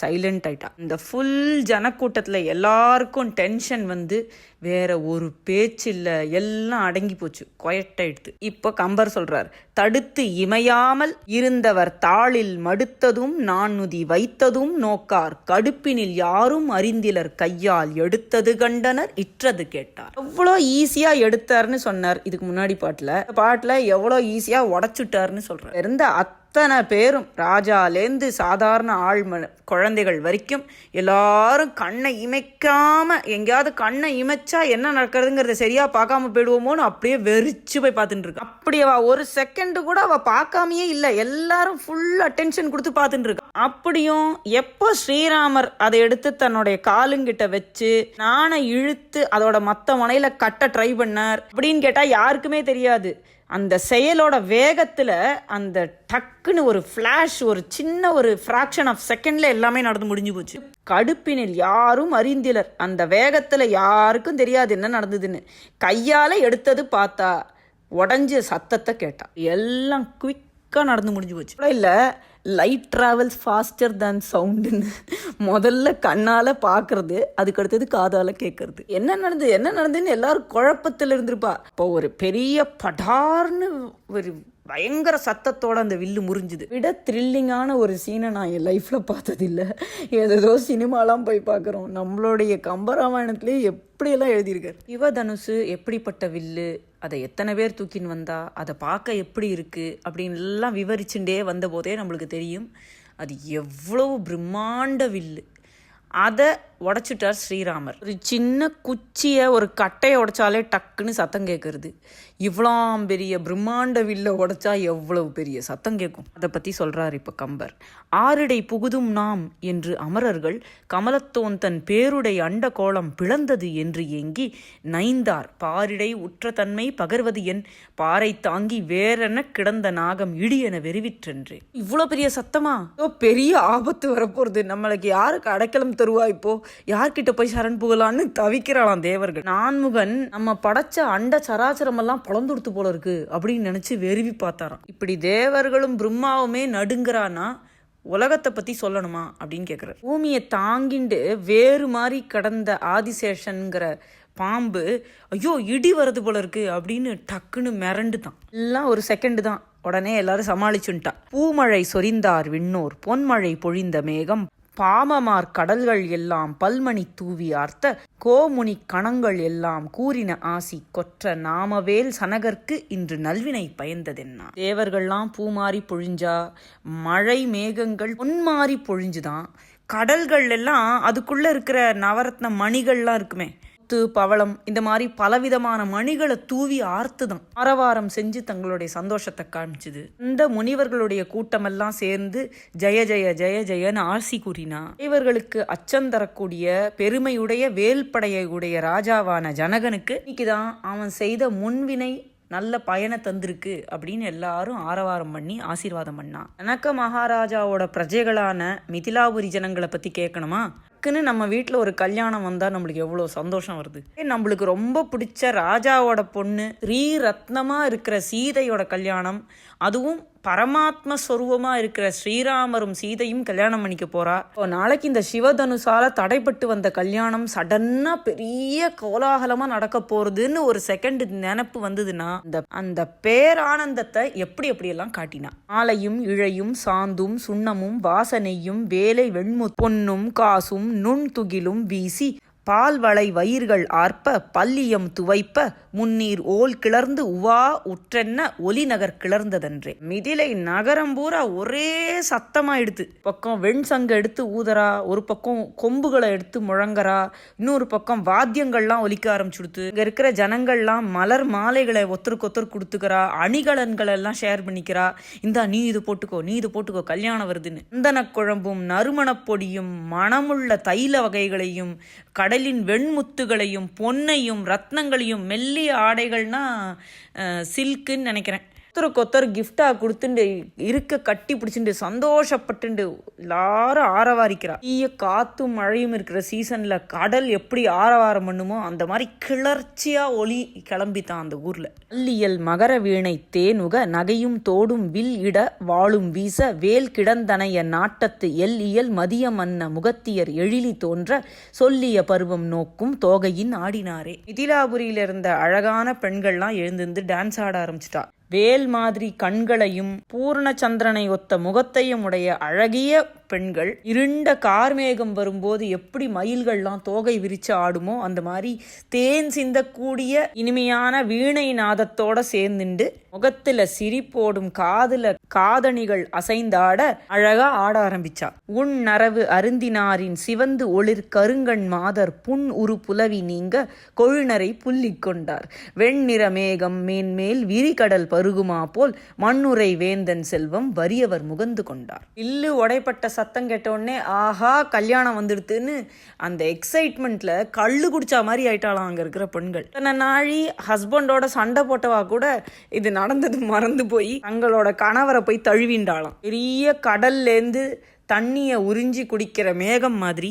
சைலண்ட் ஆயிட்டா. இந்த ஃபுல் ஜனக்கூட்டத்தில் எல்லாருக்கும் டென்ஷன் வேற ஒரு பேச்சு இல்லை, எல்லாம் அடங்கி போச்சு, குவைட் ஆயிடுது. இப்போ கம்பர் சொல்றார், தடுத்து இமையாமல் இருந்தவர் தாளில் மடுத்ததும் நான்னுதி வைத்ததும் நோக்கார் கடுப்பினில் யாரும் அறிந்திலர் கையால் எடுத்தது கண்டனர் இற்றது கேட்டார். எவ்வளோ ஈஸியா எடுத்தார்னு சொன்னார் இதுக்கு முன்னாடி பாட்டுல எவ்வளோ ஈஸியா உடைச்சுட்டாருன்னு சொல்றார். இருந்த அத்தனை பேரும் ராஜாலேந்து சாதாரண குழந்தைகள் வரைக்கும் எல்லாரும் கண்ணை இமைக்காம, எங்கேயாவது கண்ணை இமைச்சா என்ன நடக்கிறதுங்கிறத சரியா பார்க்காம போயிடுவோமோன்னு அப்படியே வெறிச்சு போய் பார்த்துட்டு இருக்கா. அப்படி அவ ஒரு செகண்ட் கூட அவ பார்க்காமையே இல்லை, எல்லாரும் ஃபுல் அட்டென்ஷன் கொடுத்து பார்த்துட்டு இருக்கா. அப்படியும் எப்போ ஸ்ரீராமர் அதை எடுத்து தன்னுடைய காலுங்கிட்ட வச்சு நானை இழுத்து அதோட மத்த முனையில கட்ட ட்ரை பண்ணார் அப்படின்னு கேட்டா யாருக்குமே தெரியாது. அந்த செயலோட வேகத்துல அந்த டக்குன்னு ஒரு ஃபிளாஷ், ஒரு சின்ன ஒரு ஃப்ராக்ஷன் ஆஃப் செகண்ட்ல எல்லாமே நடந்து முடிஞ்சு போச்சு. கடுப்பினில் யாரும் அறிந்திலர், அந்த வேகத்துல யாருக்கும் தெரியாது என்ன நடந்ததுன்னு. கையால எடுத்தது பார்த்தா உடஞ்ச சத்தத்தை கேட்டா, எல்லாம் குவிக்கா நடந்து முடிஞ்சு போச்சு. இல்ல லைட் டிராவல்ஸ் ஃபாஸ்டர் தேன் சவுண்டுன்னு முதல்ல கண்ணால பார்க்கறது, அதுக்கு அடுத்தது காதால கேட்கறது. என்ன நடந்துன்னு எல்லாரும் குழப்பத்தில் இருந்திருப்பா. இப்போ ஒரு பெரிய படார்னு ஒரு பயங்கர சத்தத்தோட அந்த வில்லு முறிஞ்சுது. விட த்ரில்லிங்கான ஒரு சீனை நான் என் லைஃப்ல பார்த்ததில்லை. ஏதோ சினிமாலாம் போய் பார்க்குறோம். நம்மளுடைய கம்பராமாயணத்திலே எப்படியெல்லாம் எழுதியிருக்காரு. சிவதனுசு எப்படிப்பட்ட வில்லு, அதை எத்தனை பேர் தூக்கின்னு வந்தா, அதை பார்க்க எப்படி இருக்கு அப்படின்னு எல்லாம் விவரிச்சுட்டே வந்த போதே நம்மளுக்கு தெரியும் அது எவ்வளவு பிரம்மாண்ட வில்லு. அதை உடைச்சிட்டார் ஸ்ரீராமர். ஒரு சின்ன குச்சியை, ஒரு கட்டையை உடைச்சாலே டக்குன்னு சத்தம் கேட்கறது. இவ்வளோ பெரிய பிரம்மாண்ட வில்ல உடைச்சா எவ்வளவு பெரிய சத்தம் கேட்கும். அதை பற்றி சொல்கிறார் இப்போ கம்பர். ஆரிடை புகுதும் நாம் என்று அமரர்கள் கமலத்தோன் தன் பேருடை அண்ட கோலம் பிளந்தது என்று ஏங்கி நைந்தார் பாரிடை உற்ற தன்மை பகர்வது என் பாறை தாங்கி வேறென கிடந்த நாகம் இடியென வெறிவிற்றென்று. இவ்வளோ பெரிய சத்தமா? பெரிய ஆபத்து வரப்போறது, நம்மளுக்கு யாருக்கு அடைக்கலம் தருவா, இப்போ யார்கிட்ட போய் சரண் புகலான்னு தவிக்கிறாளாம் தேவர்கள். நான்முகன் நம்ம படைச்ச அண்ட சராச்சரம் எல்லாம் பொழந்துடுத்து போல இருக்கு அப்படின்னு நினைச்சு வெறுவி பார்த்தாராம். இப்படி தேவர்களும் பிரம்மாவுமே நடுங்கிறானா உலகத்தை பத்தி சொல்லணுமா அப்படின்னு கேட்கிறார். பூமியை தாங்கிண்டு வேறு மாதிரி கடந்த ஆதிசேஷன்கிற பாம்பு ஐயோ இடி வருது போல இருக்கு அப்படின்னு டக்குன்னு மிரண்டுதான். எல்லாம் ஒரு செகண்ட் தான், உடனே எல்லாரும் சமாளிச்சுட்டா. பூமழை சொரிந்தார் விண்ணோர் பொன்மழை பொழிந்த மேகம் பாமமார் கடல்கள் எல்லாம் பல்மணி தூவி ஆர்த்த கோமுனி கணங்கள் எல்லாம் கூறின ஆசி கொற்ற நாமவேல் சனகர்க்கு இன்று நல்வினை பயந்ததென்னா. தேவர்கள்லாம் பூமாரி பொழிஞ்சா, மழை மேகங்கள் பொன்மாரி பொழிஞ்சுதான், கடல்கள் எல்லாம் அதுக்குள்ள இருக்கிற நவரத்ன மணிகள்லாம் இருக்குமே, பவளம், இந்த மாதிரி பலவிதமான மணிகளை தூவி ஆர்த்துதான் ஆரவாரம் செஞ்சு தங்களுடைய சந்தோஷத்தை காமிச்சுது. இந்த முனிவர்களுடைய கூட்டமெல்லாம் சேர்ந்து ஜெய ஜெய ஜெய ஜெயன்னு ஆசி கூறினா. இவர்களுக்கு அச்சம் தரக்கூடிய பெருமையுடைய வேல்படையை உடைய ராஜாவான ஜனகனுக்கு இன்னைக்குதான் அவன் செய்த முன்வினை நல்ல பயனை தந்திருக்கு அப்படின்னு எல்லாரும் ஆரவாரம் பண்ணி ஆசீர்வாதம் பண்ணா. ஜனக மகாராஜாவோட பிரஜைகளான மிதிலாபுரி ஜனங்களை பத்தி கேட்கணுமா? டக்குன்னு நம்ம வீட்டில் ஒரு கல்யாணம் வந்தால் நம்மளுக்கு எவ்வளோ சந்தோஷம் வருது. நம்மளுக்கு ரொம்ப பிடிச்ச ராஜாவோட பொண்ணு ஸ்ரீ ரத்னமாக இருக்கிற சீதையோட கல்யாணம், அதுவும் பரமாத்ம ஸ்வரூபமா இருக்கிற ஸ்ரீராமரும் சீதையும் கல்யாணம் பண்ணிக்க போறா. நாளைக்கு இந்த சிவதனுசால தடைப்பட்டு வந்த கல்யாணம் சடன்னா பெரிய கோலாகலமா நடக்க போறதுன்னு ஒரு செகண்ட் நினைப்பு வந்ததுன்னா அந்த பேரானந்தத்தை எப்படி எல்லாம் காட்டினா. ஆலையும் இழையும் சாந்தும் சுண்ணமும் வாசனையும் வேலை வெண்மு பொன்னும் காசும் நுண்துகிலும் வீசி பால்வளை வயிர்கள் ஆர்ப்ப பல்லியம் துவைப்ப முன்னீர் ஓல் கிளர்ந்து உவா உற்றென்ன ஒலி நகர் கிளர்ந்ததன்றே. மிதிலை நகரம் பூரா ஒரே சத்தமா எடுத்து, பக்கம் வெண் சங்க எடுத்து ஊதரா, ஒரு பக்கம் கொம்புகளை எடுத்து முழங்கறா, இன்னொரு பக்கம் வாத்தியங்கள்லாம் ஒலிக்க ஆரம்பிச்சுடுத்து. இங்க இருக்கிற ஜனங்கள்லாம் மலர் மாலைகளை ஒத்தருக்கு கொடுத்துக்கிறா, அணிகலன்கள் எல்லாம் ஷேர் பண்ணிக்கிறா. இந்தா நீ இது போட்டுக்கோ கல்யாணம் வருதுன்னு. சந்தன குழம்பும் நறுமணப் பொடியும் மணமுள்ள தைல வகைகளையும் கடலின் வெண்முத்துகளையும் பொன்னையும் ரத்னங்களையும் மெல்லிய ஆடைகள்னா சில்க்குன்னு நினைக்கிறேன், ஒருத்தருக்கு கிஃப்டாக கொடுத்துட்டு இருக்க கட்டி பிடிச்சிட்டு சந்தோஷப்பட்டு எல்லாரும் ஆரவாரிக்கிறா. ஈய காத்தும் மழையும் இருக்கிற சீசன்ல கடல் எப்படி ஆரவாரம் பண்ணுமோ அந்த மாதிரி கிளர்ச்சியா ஒளி கிளம்பித்தான் அந்த ஊர்ல. அல்லியல் மகர வீணை தேனுக நகையும் தோடும் வில் இட வாழும் வீச வேல் கிடந்தனைய நாட்டத்து எல் இயல் மதிய மன்ன முகத்தியர் எழிலி தோன்ற சொல்லிய பருவம் நோக்கும் தோகையின் ஆடினாரே. மிதிலாபுரியில இருந்த அழகான பெண்கள்லாம் எழுந்திருந்து டான்ஸ் ஆட ஆரம்பிச்சிட்டா. வேல் மாதிரி கண்களையும் பூர்ணச்சந்திரனை ஒத்த முகத்தையும் உடைய அழகிய பெண்கள் இருண்ட கார்மேகம் வரும்போது எப்படி மயில்கள்லாம் தோகை விரிச்சு ஆடுமோ அந்த மாதிரி தேன் சிந்தக்கூடிய இனிமையான வீணை நாதத்தோட சேர்ந்துண்டு முகத்துல சிரிப்போடும் காதுல காதணிகள் அசைந்தாட அழகா ஆட ஆரம்பிச்சா. உன் நரவு அருந்தினாரின் சிவந்து ஒளிர் கருங்கண் மாதர் புன் உரு புலவி நீங்க கொழுநரை புல்லிக் கொண்டார். வெண்ணிற மேகம் மேன்மேல் விரிகடல் பருகுமா போல் மண்ணுரை வேந்தன் செல்வம் வறியவர் முகந்து கொண்டார். இல்லு உடைப்பட்ட சத்தம் கேட்ட உடனே ஆஹா கல்யாணம் வந்துடுதுன்னு அந்த எக்ஸைட்மெண்ட்ல கள்ளு குடிச்சா மாதிரி ஆயிட்டாலாம் அங்க இருக்கிற பெண்கள். நாளி ஹஸ்பண்டோட சண்டை போட்டவா கூட இது நடந்தது மறந்து போய் தங்களோட கணவரை போய் தழுவிண்டாலாம். பெரிய கடல்லேருந்து தண்ணியை உறிஞ்சி குடிக்கிற மேகம் மாதிரி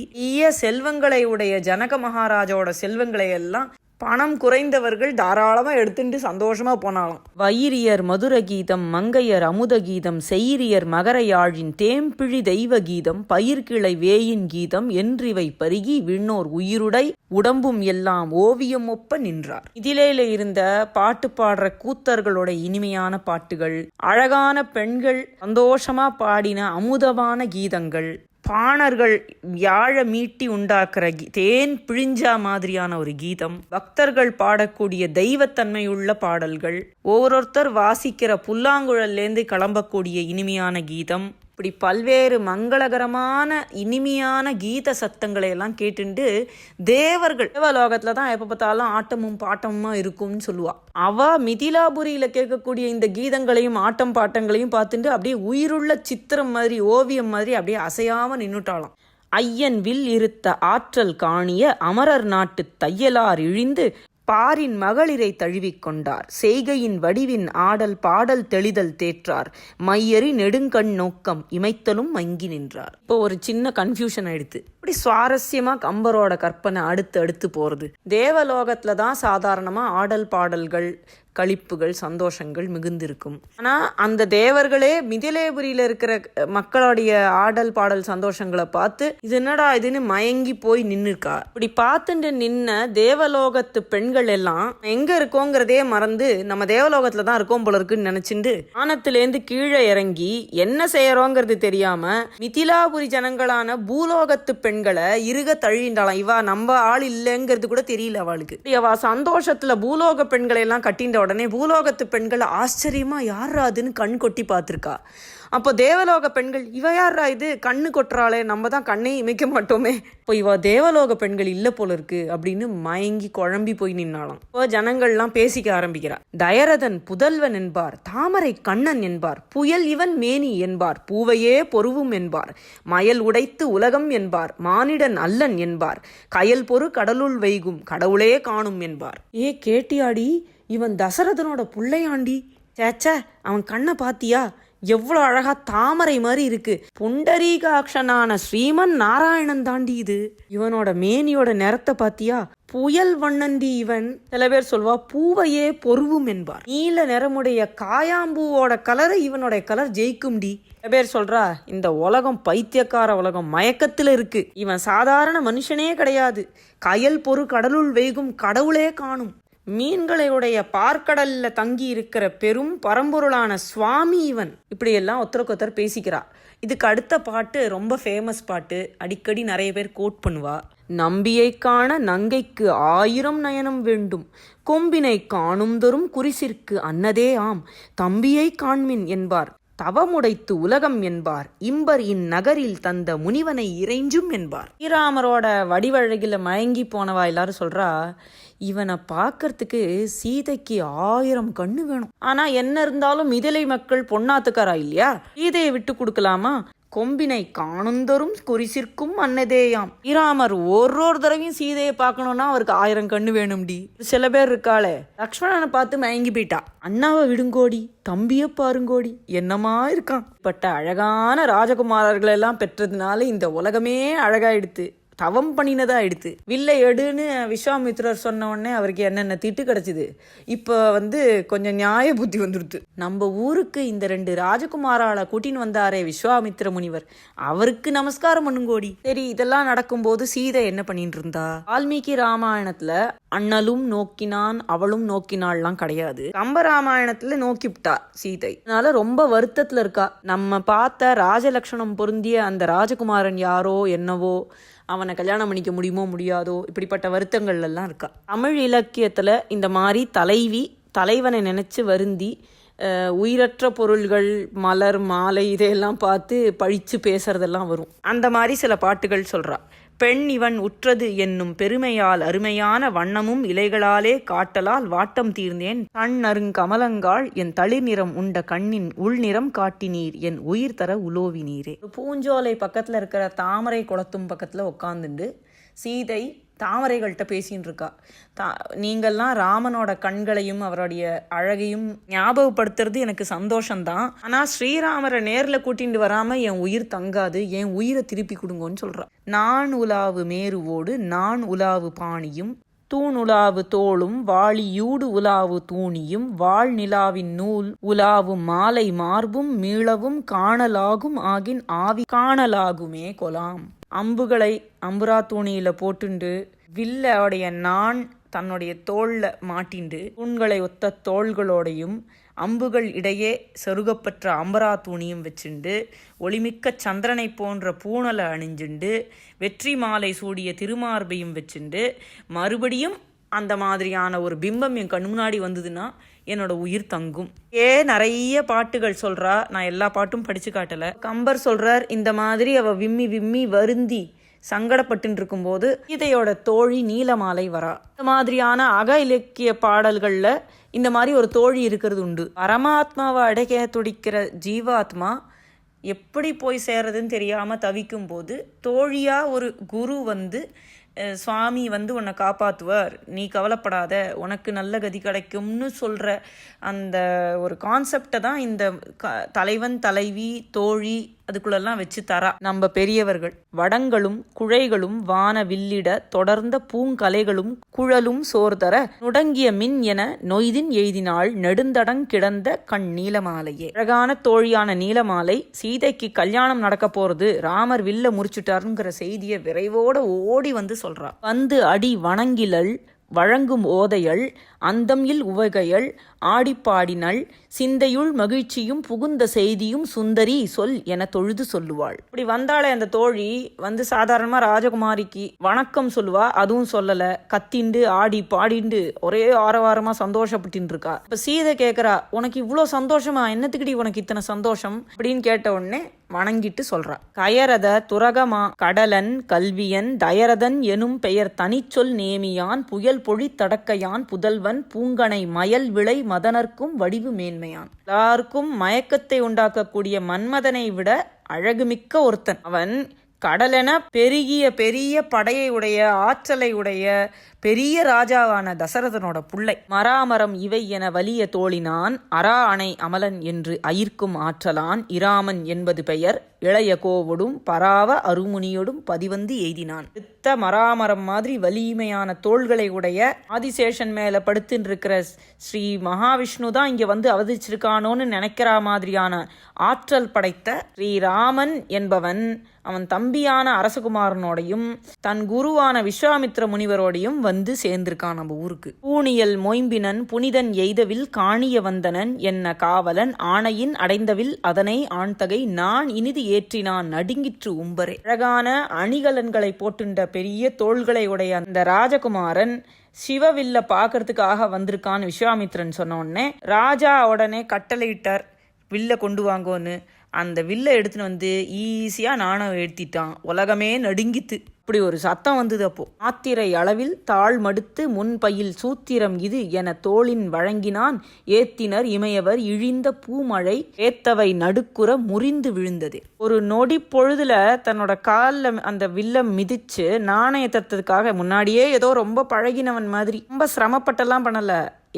செல்வங்களை உடைய ஜனக மகாராஜோட செல்வங்களை எல்லாம் பணம் குறைந்தவர்கள் தாராளமா எடுத்துட்டு சந்தோஷமா போனாலாம். வயிரியர் மதுர கீதம் மங்கையர் அமுத கீதம் செய்யிரியர் மகரையாழின் தேம்பிழி தெய்வ கீதம் பயிர்கிளை வேயின் கீதம் என்றிவை பருகி விண்ணோர் உயிருடை உடம்பும் எல்லாம் ஓவியம் ஒப்ப நின்றார். இதிலேல இருந்த பாட்டு பாடுற கூத்தர்களோட இனிமையான பாட்டுகள், அழகான பெண்கள் சந்தோஷமா பாடின அமுதமான கீதங்கள், பாணர்கள் யாழ மீட்டி உண்டாக்குற தேன் பிழிஞ்சா மாதிரியான ஒரு கீதம், பக்தர்கள் பாடக்கூடிய தெய்வத்தன்மையுள்ள பாடல்கள், ஒவ்வொருத்தர் வாசிக்கிற புல்லாங்குழல்லேருந்து கிளம்பக்கூடிய இனிமையான கீதம், இப்படி பல்வேறு மங்களகரமான இனிமையான கீத சத்தங்களை எல்லாம் கேட்டுண்டு தேவர்கள் தேவலோகத்துல தான் எப்ப பார்த்தாலும் ஆட்டமும் பாட்டமுமா இருக்கும்னு சொல்லுவா. அவ மிதிலாபுரியில கேட்கக்கூடிய இந்த கீதங்களையும் ஆட்டம் பாட்டங்களையும் பார்த்துட்டு அப்படியே உயிருள்ள சித்திரம் மாதிரி ஓவியம் மாதிரி அப்படியே அசையாம நின்னுட்டாளாம். ஐயன் வில் இருத்த ஆற்றல் காணிய அமரர் நாட்டு தையலார் இழிந்து பாரின் மகளிரை தழுவிக்கொண்டார். செய்கையின் வடிவின் ஆடல் பாடல் தெளிதல் தேற்றார். மையறி நெடுங்கண் நோக்கம் இமைத்தலும் மங்கி நின்றார். இப்போ ஒரு சின்ன கன்ஃபியூஷன் ஆயிடுத்து. இப்படி சுவாரஸ்யமா கம்பரோட கற்பனை அடுத்து போறது. தேவலோகத்துல தான் சாதாரணமா ஆடல் பாடல்கள் களிப்புகள் சந்தோஷங்கள் மிகுந்திருக்கும். ஆனா அந்த தேவர்களே மிதிலேபுரியில இருக்கிற மக்களுடைய ஆடல் பாடல் சந்தோஷங்களை பார்த்து இது என்னடா இதுன்னு மயங்கி போய் நின்னுருக்கா. இப்படி பார்த்துட்டு நின்ன தேவலோகத்து பெண்கள் எல்லாம் எங்க இருக்கோங்கிறதே மறந்து நம்ம தேவலோகத்துல தான் இருக்கோம் போல இருக்குன்னு நினைச்சுட்டு வானத்திலேருந்து கீழே இறங்கி என்ன செய்யறோங்கிறது தெரியாம மிதிலாபுரி ஜனங்களான பூலோகத்து பெண்களை இருக தழுவிண்டாலாம். இவா நம்ம ஆள் இல்லைங்கிறது கூட தெரியல அவளுக்கு. அவ சந்தோஷத்துல பூலோக பெண்களை எல்லாம் கட்டின்ற உடனே பூலோகத்து பெண்கள் ஆச்சரியமா யாராதுன்னு கண் கொட்டி பார்த்திருக்கா. அப்போ தேவலோக பெண்கள் இவ யாரா இது கண்ணு கொட்டுறாளே, நம்ம தான் கண்ணே இமைக்க மாட்டோமே, இப்போ இவ தேவலோக பெண்கள் இல்ல போல இருக்கு அப்படின்னு மயங்கி குழம்பி போய் நின்னாலாம். இப்போ ஜனங்கள்லாம் பேசிக்க ஆரம்பிக்கிறா. தயரதன் புதல்வன் என்பார், தாமரை கண்ணன் என்பார், புயல் இவன் மேனி என்பார், பூவையே பொருவும் என்பார், மயல் உடைத்து உலகம் என்பார், மானிடன் அல்லன் என்பார், கயல் பொறு கடலுள் வைகும் கடவுளே காணும் என்பார். ஏ கேட்டியாடி, இவன் தசரதனோட புள்ளையாண்டி. சேச்ச அவன் கண்ணை பாத்தியா, எவ்வளவு அழகா தாமரை மாதிரி இருக்கு. புண்டரீகாட்சனான ஸ்ரீமன் நாராயணன் தாண்டி இது. இவனோட மேனியோட நிறத்தை பாத்தியா, புயல் வண்ணந்தி இவன். சில பேர் சொல்வா பூவையே பொருவும் என்பார். நீல நிறமுடைய காயாம்பூவோட கலரை இவனோட கலர் ஜெயிக்கும்டி. சில பேர் சொல்றா இந்த உலகம் பைத்தியக்கார உலகம், மயக்கத்துல இருக்கு. இவன் சாதாரண மனுஷனே கிடையாது, கயல் பொறு கடலுள் வெய்கும் கடவுளே காணும். மீன்களையுடைய பார்க்கடல்ல தங்கி இருக்கிற பெரும் பரம்பொருளான சுவாமி இவன். இப்படியெல்லாம் ஒருத்தருக்கு பேசிக்கிறா. இதுக்கு அடுத்த பாட்டு ரொம்ப ஃபேமஸ் பாட்டு, அடிக்கடி நிறைய பேர் கோட் பண்ணுவா. நம்பியை காண நங்கைக்கு 1000 நயனம் வேண்டும், கொம்பினை காணும் தரும் குறிசிற்கு அன்னதே ஆம், தம்பியை காண்மின் என்பார், தவமுடைத்து உலகம் என்பார், இம்பர் இந்நகரில் தந்த முனிவனை இறைஞ்சும் என்பார். ஸ்ரீராமரோட வடிவழகில மயங்கி போனவா எல்லாரும் சொல்றா, இவனை பார்க்கறதுக்கு சீதைக்கு 1000 கண்ணு வேணும். ஆனா என்ன இருந்தாலும் மிதிலை மக்கள் பொன்னாத்துக்காரா இல்லையா, சீதையை விட்டு கொடுக்கலாமா? கொம்பினை காணுந்தரும் குறிசிற்கும் அன்னதேயாம். ஸ்ரீராமர் ஒரு தடவையும் சீதையை பார்க்கணும்னா அவருக்கு 1000 கண்ணு வேணும்டி. சில பேர் இருக்காளே, லக்ஷ்மணனை பார்த்து மயங்கி போயிட்டா, அண்ணாவை விடுங்கோடி, தம்பிய பாருங்கோடி, என்னமா இருக்கான். பட்ட அழகான ராஜகுமாரர்கள் எல்லாம் பெற்றதுனால இந்த உலகமே அழகாயிடுத்து, தவம் பண்ணினதா எடுத்து. வில்லை எடுன்னு விஸ்வாமித்ரர் சொன்ன உடனே அவருக்கு என்னென்ன திட்டு கிடைச்சிது. இப்போ கொஞ்சம் நியாய புத்தி வந்துடுது. நம்ம ஊருக்கு இந்த 2 ராஜகுமாரால கூட்டின்னு வந்தாரே விஸ்வாமித்ர முனிவர், அவருக்கு நமஸ்காரம் பண்ணுங்கோடி. சரி, இதெல்லாம் நடக்கும்போது சீதை என்ன பண்ணிட்டு இருந்தா? வால்மீகி ராமாயணத்துல அண்ணலும் நோக்கினான் அவளும் நோக்கினாள்லாம் கிடையாது. கம்பராமாயணத்துல நோக்கிவிட்டா சீதை. அதனால ரொம்ப வருத்தத்துல இருக்கா. நம்ம பார்த்த ராஜலட்சணம் பொருந்திய அந்த ராஜகுமாரன் யாரோ என்னவோ, அவனை கல்யாணம் பண்ணிக்க முடியுமோ முடியாதோ, இப்படிப்பட்ட வருத்தங்கள் எல்லாம் இருக்கா. தமிழ் இலக்கியத்துல இந்த மாதிரி தலைவி தலைவனை நினைச்சு வருந்தி உயிரற்ற பொருள்கள், மலர் மாலை இதையெல்லாம் பார்த்து பழிச்சு பேசுறதெல்லாம் வரும். அந்த மாதிரி சில பாட்டுகள் சொல்றா. பெண் இவன் உற்றது என்னும் பெருமையால் அருமையான வண்ணமும் இலைகளாலே காட்டலால் வாட்டம் தீர்ந்தேன், தன் நறுங்கமலங்காள் என் தளிர் நிறம் உண்ட கண்ணின் உள்நிறம் காட்டினீர் என் உயிர் தர உலோவினீரே. பூஞ்சோலை பக்கத்துல இருக்கிற தாமரை குளத்தும் பக்கத்துல உட்காந்துண்டு சீதை தாமரைகள்கிட்ட பேசின்னு இருக்கா. நீங்கள்லாம் ராமனோட கண்களையும் அவருடைய அழகையும் ஞாபகப்படுத்துறது எனக்கு சந்தோஷம்தான். ஆனா ஸ்ரீராமரை நேர்ல கூட்டிட்டு வராம என் உயிர் தங்காது, என் உயிரை திருப்பி கொடுங்கன்னு சொல்றா. நான் உலாவு மேருவோடு நான் உலாவு பாணியும், தூண் உலாவு தோளும் வாளியூடு உலாவு தூணியும், வாழ் நிலாவின் நூல் உலாவும் மாலை மார்பும் மீளவும் காணலாகும் ஆகின் ஆவி காணலாகுமே கொலாம். அம்புகளை அம்புரா தூணியில போட்டுண்டு வில்லையோடைய நான் தன்னுடைய தோல்ல மாட்டிண்டு தூண்களை ஒத்த தோள்களோடையும் அம்புகள் இடையே செருகப்பெற்ற அம்பரா தூணியும் வச்சுண்டு ஒளிமிக்க சந்திரனை போன்ற பூணலை அணிஞ்சுண்டு வெற்றி மாலை சூடிய திருமார்பையும் வச்சுண்டு மறுபடியும் அந்த மாதிரியான ஒரு பிம்பம் என் கண் முன்னாடி வந்ததுன்னா என்னோட உயிர் தங்கும். நிறைய பாட்டுகள் சொல்றா. நான் எல்லா பாட்டும் படிச்சு காட்டல. கம்பர் சொல்றார், இந்த மாதிரி அவ விம்மி விம்மி வருந்தி சங்கடப்பட்டு இருக்கும்போது இதையோட தோழி நீலமாலை வரா. இந்த மாதிரியான அக இலக்கிய பாடல்கள்ல இந்த மாதிரி ஒரு தோழி இருக்கிறது உண்டு. பரமாத்மாவை அடைய துடிக்கிற ஜீவாத்மா எப்படி போய் சேர்றதுன்னு தெரியாம தவிக்கும் போது தோழியா ஒரு குரு சுவாமி உன்னை காப்பாற்றுவார், நீ கவலைப்படாத, உனக்கு நல்ல கதி கிடைக்கும்னு சொல்கிற அந்த ஒரு கான்செப்டை தான் இந்த தலைவன் தலைவி தோழி அதுக்குள்ளெல்லாம் வச்சு தரா நம்ம பெரியவர்கள். வடங்களும் குழைகளும் வான வில்லிட தொடர்ந்த பூங்கலைகளும் குழலும் சோர்தர நுடங்கிய மின் என நொய்தின் எய்தினாள் நெடுந்தடங் கிடந்த கண் நீலமாலையே. அழகான தோழியான நீலமாலை சீதைக்கு கல்யாணம் நடக்க போறது, ராமர் வில்ல முறிச்சுட்டாருங்கிற செய்தியை விரைவோட ஓடி சொல்றா. அடி வணங்கிலள் வழங்கும் ஓதையள் அந்தம் இல் உவகையள் ஆடிப்பாடினள் சிந்தையுள் மகிழ்ச்சியும் புகுந்த செய்தியும் சுந்தரி சொல் என தொழுது சொல்லுவாள். இப்படி வந்தாலே அந்த தோழி சாதாரணமா ராஜகுமாரிக்கு வணக்கம் சொல்லுவா. அதுவும் சொல்லல, கத்திண்டு ஆடி பாடிண்டு ஒரே ஆரவாரமா சந்தோஷப்பட்டு இருக்கா. இப்ப சீதை கேக்குறா, உனக்கு இவ்வளவு சந்தோஷமா, என்னத்துக்குடி உனக்கு இத்தனை சந்தோஷம் அப்படின்னு கேட்ட உடனே வணங்கிட்டு சொல்றா. கயரத துரகமா கடலன் கல்வியன் தயரதன் எனும் பெயர் தனிச்சொல் நேமியான் புயல் பொழி தடக்கையான் புதல்வன் பூங்கனை மயல் விளை மதனர்க்கும் வடிவு மேன்மையான். எல்லாருக்கும் மயக்கத்தை உண்டாக்கக்கூடிய மன்மதனை விட அழகுமிக்க ஒருத்தன் அவன். கடலென பெருகிய பெரிய படையை உடைய ஆற்றலை உடைய பெரிய ராஜாவான தசரதனோட புள்ளை. மராமரம் இவை என வலிய தோழினான் அரா அணை அமலன் என்று அயிர்க்கும் ஆற்றலான் இராமன் என்பது பெயர் இளைய கோவொடும் பராவ அருமுனியோடும் பதிவந்து எய்தினான். மராமரம் மாதிரி வலிமையான தோள்களை உடைய ஆதிசேஷன் மேல படுத்துன்னு இருக்கிற ஸ்ரீ மகாவிஷ்ணு தான் இங்க வந்து அவதரிச்சிருக்கானோன்னு நினைக்கிற மாதிரியான ஆற்றல் படைத்த ஸ்ரீராமன் என்பவன் அவன் தம்பியான அரசகுமாரனோடையும் தன் குருவான விஸ்வாமித்ர முனிவரோடையும் வந்து சேர்ந்திருக்கான் நம்ம ஊருக்கு. பூணியல் மொயம்பினன் புனிதன் எய்தவில் காணிய வந்தனன் என்ன காவலன் ஆணையின் அடைந்தவில் அதனை ஆண்தகை நான் இனிது ஏற்றினான் நடுங்கிற்று உம்பரே. அழகான அணிகலன்களை போட்டுண்ட பெரிய தோள்களை உடைய அந்த ராஜகுமாரன் சிவவில்ல பாக்கிறதுக்காக வந்திருக்கான்னு விஸ்வாமித்ரன் சொன்ன உடனே ராஜா உடனே கட்டளையிட்டார் வில்ல கொண்டு வாங்கோன்னு. அந்த வில்லை எடுத்துன்னு வந்து ஈஸியாக நாணம் எழுத்திட்டான். உலகமே நடுங்கித்து. இப்படி ஒரு சத்தம் வந்தது. அப்போ ஆத்திரை அளவில் தாழ் மடுத்து முன்பையில் சூத்திரம் இது என தோளின் வழங்கினான் ஏத்தினர் இமையவர் இழிந்த பூமழை ஏத்தவை நடுக்குற முறிந்து விழுந்தது. ஒரு நொடி பொழுதுல தன்னோட காலில் அந்த வில்லம் மிதிச்சு நாணயத்ததுக்காக முன்னாடியே ஏதோ ரொம்ப பழகினவன் மாதிரி ரொம்ப சிரமப்பட்டெல்லாம் பண்ணல,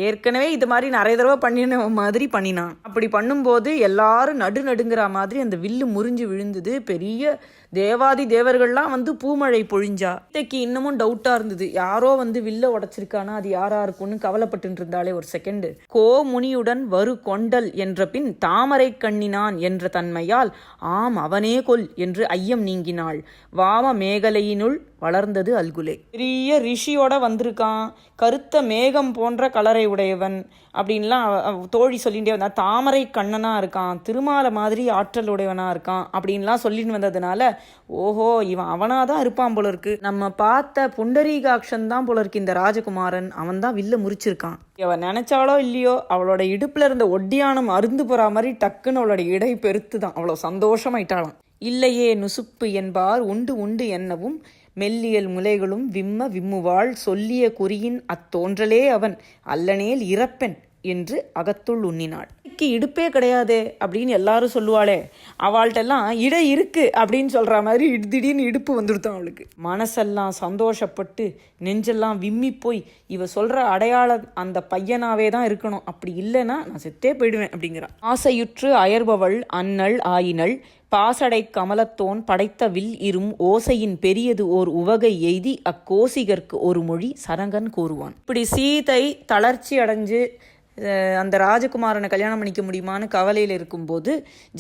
ஏற்கனவே இது மாதிரி நிறைய தடவை பண்ணின மாதிரி பண்ணினான். அப்படி பண்ணும்போது எல்லாரும் நடுநடுங்கிற மாதிரி அந்த வில்லு முறிஞ்சு விழுந்தது. பெரிய தேவாதி தேவர்கள்லாம் வந்து பூமழை பொழிஞ்சா. இன்றைக்கு இன்னமும் டவுட்டா இருந்தது, யாரோ வந்து வில்ல உடைச்சிருக்கானா, அது யாரா இருக்கும்னு கவலைப்பட்டு இருந்தாலே ஒரு செகண்ட். கோ முனியுடன் வரு கொண்டல் என்ற பின் தாமரை கண்ணினான் என்ற தன்மையால் ஆம் அவனே கொல் என்று ஐயம் நீங்கினாள். வாம மேகலையினுள் வளர்ந்தது அல்குலே. பெரிய ரிஷியோட வந்திருக்கான், கருத்த மேகம் போன்ற கலரை உடையவன் அப்படின்லாம் தோழி சொல்லிகிட்டே வந்தா. தாமரை கண்ணனா இருக்கான், திருமால மாதிரி ஆற்றல் உடையவனா இருக்கான் அப்படின்லாம் சொல்லிட்டு வந்ததுனால ஓஹோ இவன் அவனாதான் இருப்பான் போல இருக்கு. நம்ம பார்த்த புண்டரீகாட்சன் தான் போல இருக்கு இந்த ராஜகுமாரன். அவன் தான் வில்ல முறிச்சிருக்கான். அவன் நினைச்சாலோ இல்லையோ அவளோட இடுப்புல இருந்த ஒட்டியானம் அருந்து போற மாதிரி டக்குன்னு அவளோட இடை பெருத்துதான். அவ்வளோ சந்தோஷமாயிட்டாளாம். இல்லையே நுசுப்பு என்பார் உண்டு உண்டு என்னவும் மெல்லியல் முலைகளும் விம்ம விம்முவாள் சொல்லிய குறியின் அத்தோன்றலே அவன் அல்லனேல் இறப்பென் என்று அகத்துள் உண்ணினாள். இடுப்பே கிடையாதே அப்படின்னு எல்லாரும் சொல்லுவாளே, அவள்கிட்டெல்லாம் இடை இருக்கு அப்படின்னு சொல்ற மாதிரி திடீர்னு இடுப்பு வந்துடுத்தான் அவளுக்கு. மனசெல்லாம் சந்தோஷப்பட்டு நெஞ்செல்லாம் விம்மி போய் இவ சொல்ற அடையாளம் அந்த பையனாவே தான் இருக்கணும், அப்படி இல்லைன்னா நான் செத்தே போயிடுவேன் அப்படிங்கிறான். ஆசையுற்று அயர்பவள் அன்னள் ஆயினள் பாசடை கமலத்தோன் படைத்த வில் இரும் ஓசையின் பெரியது ஓர் உவகை எய்தி அக்கோசிகர்க்கு ஒரு மொழி சரங்கன் கூறுவான். இப்படி சீதை தளர்ச்சி அடைஞ்சு அந்த ராஜகுமாரனை கல்யாணம் பண்ணிக்க முடியுமான்னு கவலையில் இருக்கும்போது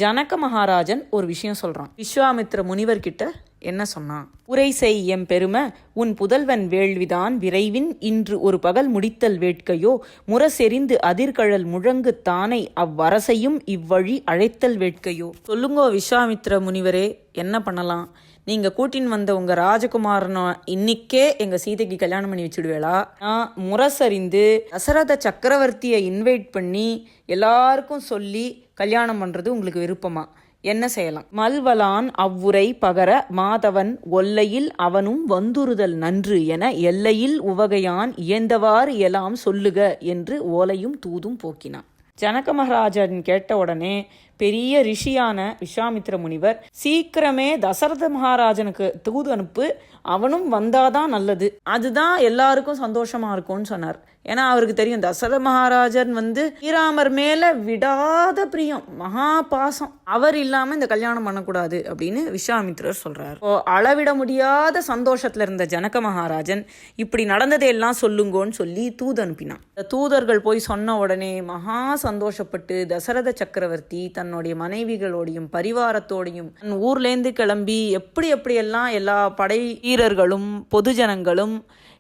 ஜனக மகாராஜன் ஒரு விஷயம் சொல்றான். விஸ்வாமித்ர முனிவர்கிட்ட என்ன சொன்னான்? உரை செய் எம் பெருமை உன் புதல்வன் வேள்விதான் விரைவின் இன்று ஒரு பகல் முடித்தல் வேட்கையோ முரசெறிந்து அதிர்கழல் முழங்கு தானை அவ்வரசையும் இவ்வழி அழைத்தல் வேட்கையோ. சொல்லுங்கோ விஸ்வாமித்ர முனிவரே, என்ன பண்ணலாம்? நீங்க கூட்டின்னு வந்த உங்க ராஜகுமாரனை இன்னிக்கே எங்க சீதைக்கு கல்யாணம் பண்ணி வச்சுடுவேளா? நான் முரசறிந்து தசரத சக்கரவர்த்தியை இன்வைட் பண்ணி எல்லாருக்கும் சொல்லி கல்யாணம் பண்றது உங்களுக்கு விருப்பமா? என்ன செய்யலாம்? மல்வலான் அவ்வுரை பகர மாதவன் ஒல்லையில் அவனும் வந்துறுதல் நன்று என எல்லையில் உவகையான் இயந்தவாறு எல்லாம் சொல்லுக என்று ஓலையும் தூதும் போக்கினான். ஜனக மகாராஜன் கேட்ட உடனே பெரிய ரிஷியான விஸ்வாமித்ர முனிவர் சீக்கிரமே தசரத மகாராஜனுக்கு தூது அனுப்பு, அவனும் வந்தாதான் நல்லது, அதுதான் எல்லாருக்கும் சந்தோஷமா இருக்கும்னு சொன்னார். ஏன்னா அவருக்கு தெரியும் தசரத மகாராஜன் வந்து ஸ்ரீராமர் மேல விடாத பிரியம், மகா பாசம், அவர் இல்லாம இந்த கல்யாணம் பண்ணக்கூடாது அப்படின்னு விஸ்வாமித்ரர் சொல்றார். அளவிட முடியாத சந்தோஷத்துல இருந்த ஜனக மகாராஜன் இப்படி நடந்ததையெல்லாம் சொல்லுங்கன்னு சொல்லி தூது அனுப்பினான். தூதர்கள் போய் சொன்ன உடனே மகா சந்தோஷப்பட்டு தசரத சக்கரவர்த்தி தன்னுடைய மனைவிகளோடையும் பரிவாரத்தோடையும் தன் ஊர்லேருந்து கிளம்பி எப்படியெல்லாம் எல்லா படை வீரர்களும் பொதுஜனங்களும்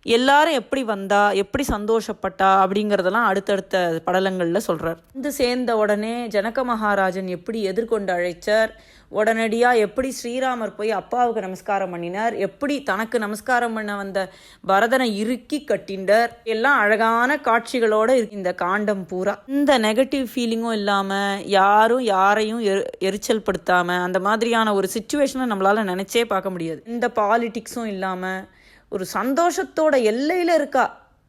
எல்லாரும் எப்படி வந்தா எப்படி சந்தோஷப்பட்டா அப்படிங்கிறதெல்லாம் அடுத்தடுத்த படலங்களில் சொல்றார். வந்து சேர்ந்த உடனே ஜனக மகாராஜன் எப்படி எதிர்கொண்டு அழைச்சார், உடனடியாக எப்படி ஸ்ரீராமர் போய் அப்பாவுக்கு நமஸ்காரம் பண்ணினார், எப்படி தனக்கு நமஸ்காரம் பண்ண வந்த பரதனை இறுக்கி கட்டிண்டார், எல்லாம் அழகான காட்சிகளோட இந்த காண்டம் பூரா. இந்த நெகட்டிவ் ஃபீலிங்கும் இல்லாமல் யாரும் யாரையும் எரிச்சல் படுத்தாமல் அந்த மாதிரியான ஒரு சிச்சுவேஷனை நம்மளால நினைச்சே பார்க்க முடியாது. இந்த பாலிடிக்ஸும் இல்லாமல் ஒரு சந்தோஷத்தோட எல்லையில் இருக்கா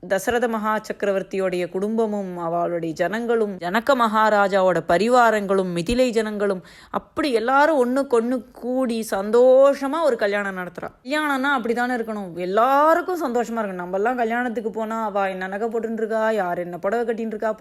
தசரத மகா சக்கரவர்த்தியோடைய குடும்பமும் அவளுடைய ஜனங்களும் ஜனக மகாராஜாவோட பரிவாரங்களும் மிதிலை ஜனங்களும் அப்படி எல்லாரும் ஒண்ணுக்கு கூடி சந்தோஷமா ஒரு கல்யாணம் நடத்துறா. கல்யாணம்னா அப்படித்தானே இருக்கணும், எல்லாருக்கும் சந்தோஷமா இருக்கணும். நம்ம எல்லாம் கல்யாணத்துக்கு போனா அவ என்ன நகை போட்டுன்னு இருக்கா, யார் என்ன புடவை கட்டின்னு இருக்கா,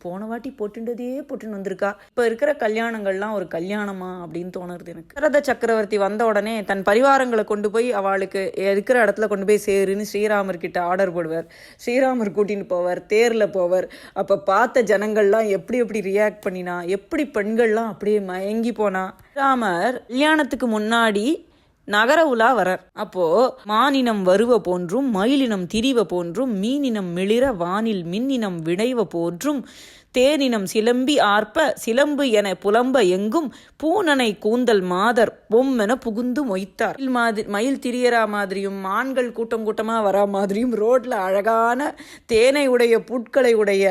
போன வாட்டி போட்டுன்றதே போட்டுன்னு வந்திருக்கா. இப்ப இருக்கிற கல்யாணங்கள்லாம் ஒரு கல்யாணமா அப்படின்னு தோணுறது எனக்கு. தசரத சக்கரவர்த்தி வந்த உடனே தன் பரிவாரங்களை கொண்டு போய் அவளுக்கு இருக்கிற இடத்துல கொண்டு போய் சேருன்னு ஸ்ரீராமர் கிட்ட ஆர்டர் போடுவார். ஸ்ரீராமர் கூட்டின்னு போவார், தேர்ல போவார். அப்ப பார்த்த ஜனங்கள்லாம் எப்படி எப்படி ரியாக்ட் பண்ணினா, எப்படி பெண்கள்லாம் அப்படியே மயங்கி போனா. ராமர் கல்யாணத்துக்கு முன்னாடி நகர உலா வரார். அப்போ மானினம் வருவ போன்றும் மயிலினம் திரிவ போன்றும் மீனினம் மிளிர வானில் மின்னினம் விளைவ போன்றும் தேனினம் சிலம்பி ஆர்ப்ப சிலம்பு என புலம்ப எங்கும் பூனனை கூந்தல் மாதர் பொம்மென புகுந்து மொய்த்தார். மயில் திரியரா மாதிரியும் மான்கள் கூட்டம் கூட்டமா வரா மாதிரியும் ரோட்ல அழகான தேனை உடைய புட்களை உடைய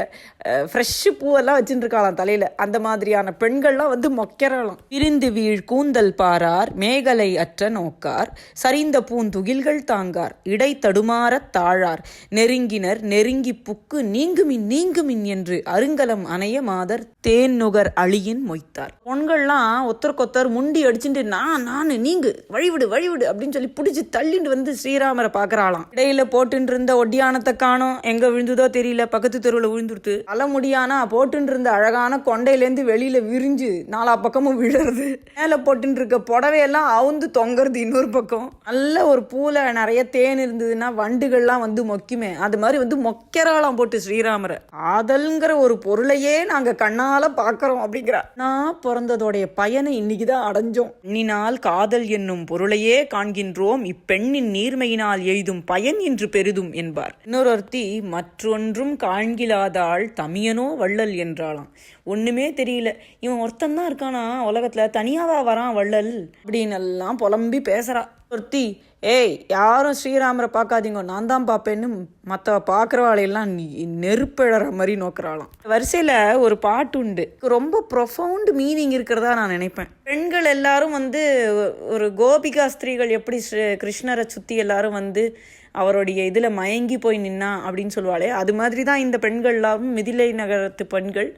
ஃப்ரெஷ் பூவெல்லாம் வச்சுட்டு இருக்காளாம் தலையில. அந்த மாதிரியான பெண்கள்லாம் வந்து மொக்கராளாம். பிரிந்து வீழ் கூந்தல் பாரார் மேகலை அற்ற நோக்கார் சரிந்த பூந்துகில்கள் தாங்கார் இடை தடுமாறத் தாழார் நெருங்கினர் நெருங்கி புக்கு நீங்குமின் என்று அருங்கல அணைய மாதர் தேன் நுகர் அழியின் மொய்த்தார். பொண்கள்லாம் ஒத்தருக்கொத்தர் முண்டி அடிச்சுட்டு நானு நீங்கு வழிவிடு அப்படின்னு சொல்லி பிடிச்சி தள்ளிட்டு வந்து ஸ்ரீராமரை பாக்குறாளாம். இடையில போட்டு இருந்த ஒட்டியானத்தை காணோம், எங்க விழுந்ததோ தெரியல, பக்கத்து தெருவுல விழுந்துருத்து. அல முடியானா போட்டு இருந்த அழகான கொண்டையிலேருந்து வெளியில விரிஞ்சு நாலா பக்கமும் விழுறது. மேல போட்டு இருக்க புடவையெல்லாம் அவுந்து தொங்குறது இன்னொரு பக்கம். நல்ல ஒரு பூல நிறைய தேன் இருந்ததுன்னா வண்டுகள்லாம் வந்து மொக்குமே, அது மாதிரி வந்து மொக்கராளாம் போட்டு ஸ்ரீராமரை. ஆதல்ங்கிற ஒரு பொருளையே நாங்க கண்ணால பாக்கிறோம் அப்படிங்கிற. நான் பிறந்ததோடைய பயனை இன்னைக்குதான் அடைஞ்சோம். பெண்ணினால் காதல் என்னும் பொருளையே காண்கின்றோம், இப்பெண்ணின் நீர்மையினால் எய்தும் பயன் என்று பெரிதும் என்பார். இன்னொருத்தி மற்றொன்றும் காண்கிலாதாள் தமியனோ வள்ளல் என்றாளாம். ஒண்ணுமே தெரியல, இவன் ஒருத்தன் தான் இருக்கானா உலகத்துல, தனியாவா வரான் வள்ளல் அப்படின்னு எல்லாம் புலம்பி பேசுறா. ஒருத்தி ஏய் யாரும் ஸ்ரீராமரை பார்க்காதீங்க, நான் தான் பார்ப்பேன்னு மற்ற பார்க்குறவாளையெல்லாம் நெருப்பிழற மாதிரி நோக்குறாளாம். வரிசையில் ஒரு பாட்டு உண்டு, ரொம்ப ப்ரொஃபவுண்ட் மீனிங் இருக்கிறதா நான் நினைப்பேன். பெண்கள் எல்லாரும் வந்து ஒரு கோபிகா ஸ்திரீகள் எப்படி கிருஷ்ணரை சுற்றி எல்லாரும் வந்து அவருடைய இதில் மயங்கி போய் நின்னா அப்படின்னு சொல்லுவாளே, அது மாதிரி தான் இந்த பெண்கள் எல்லாரும் மிதிலை நகரத்து பெண்கள்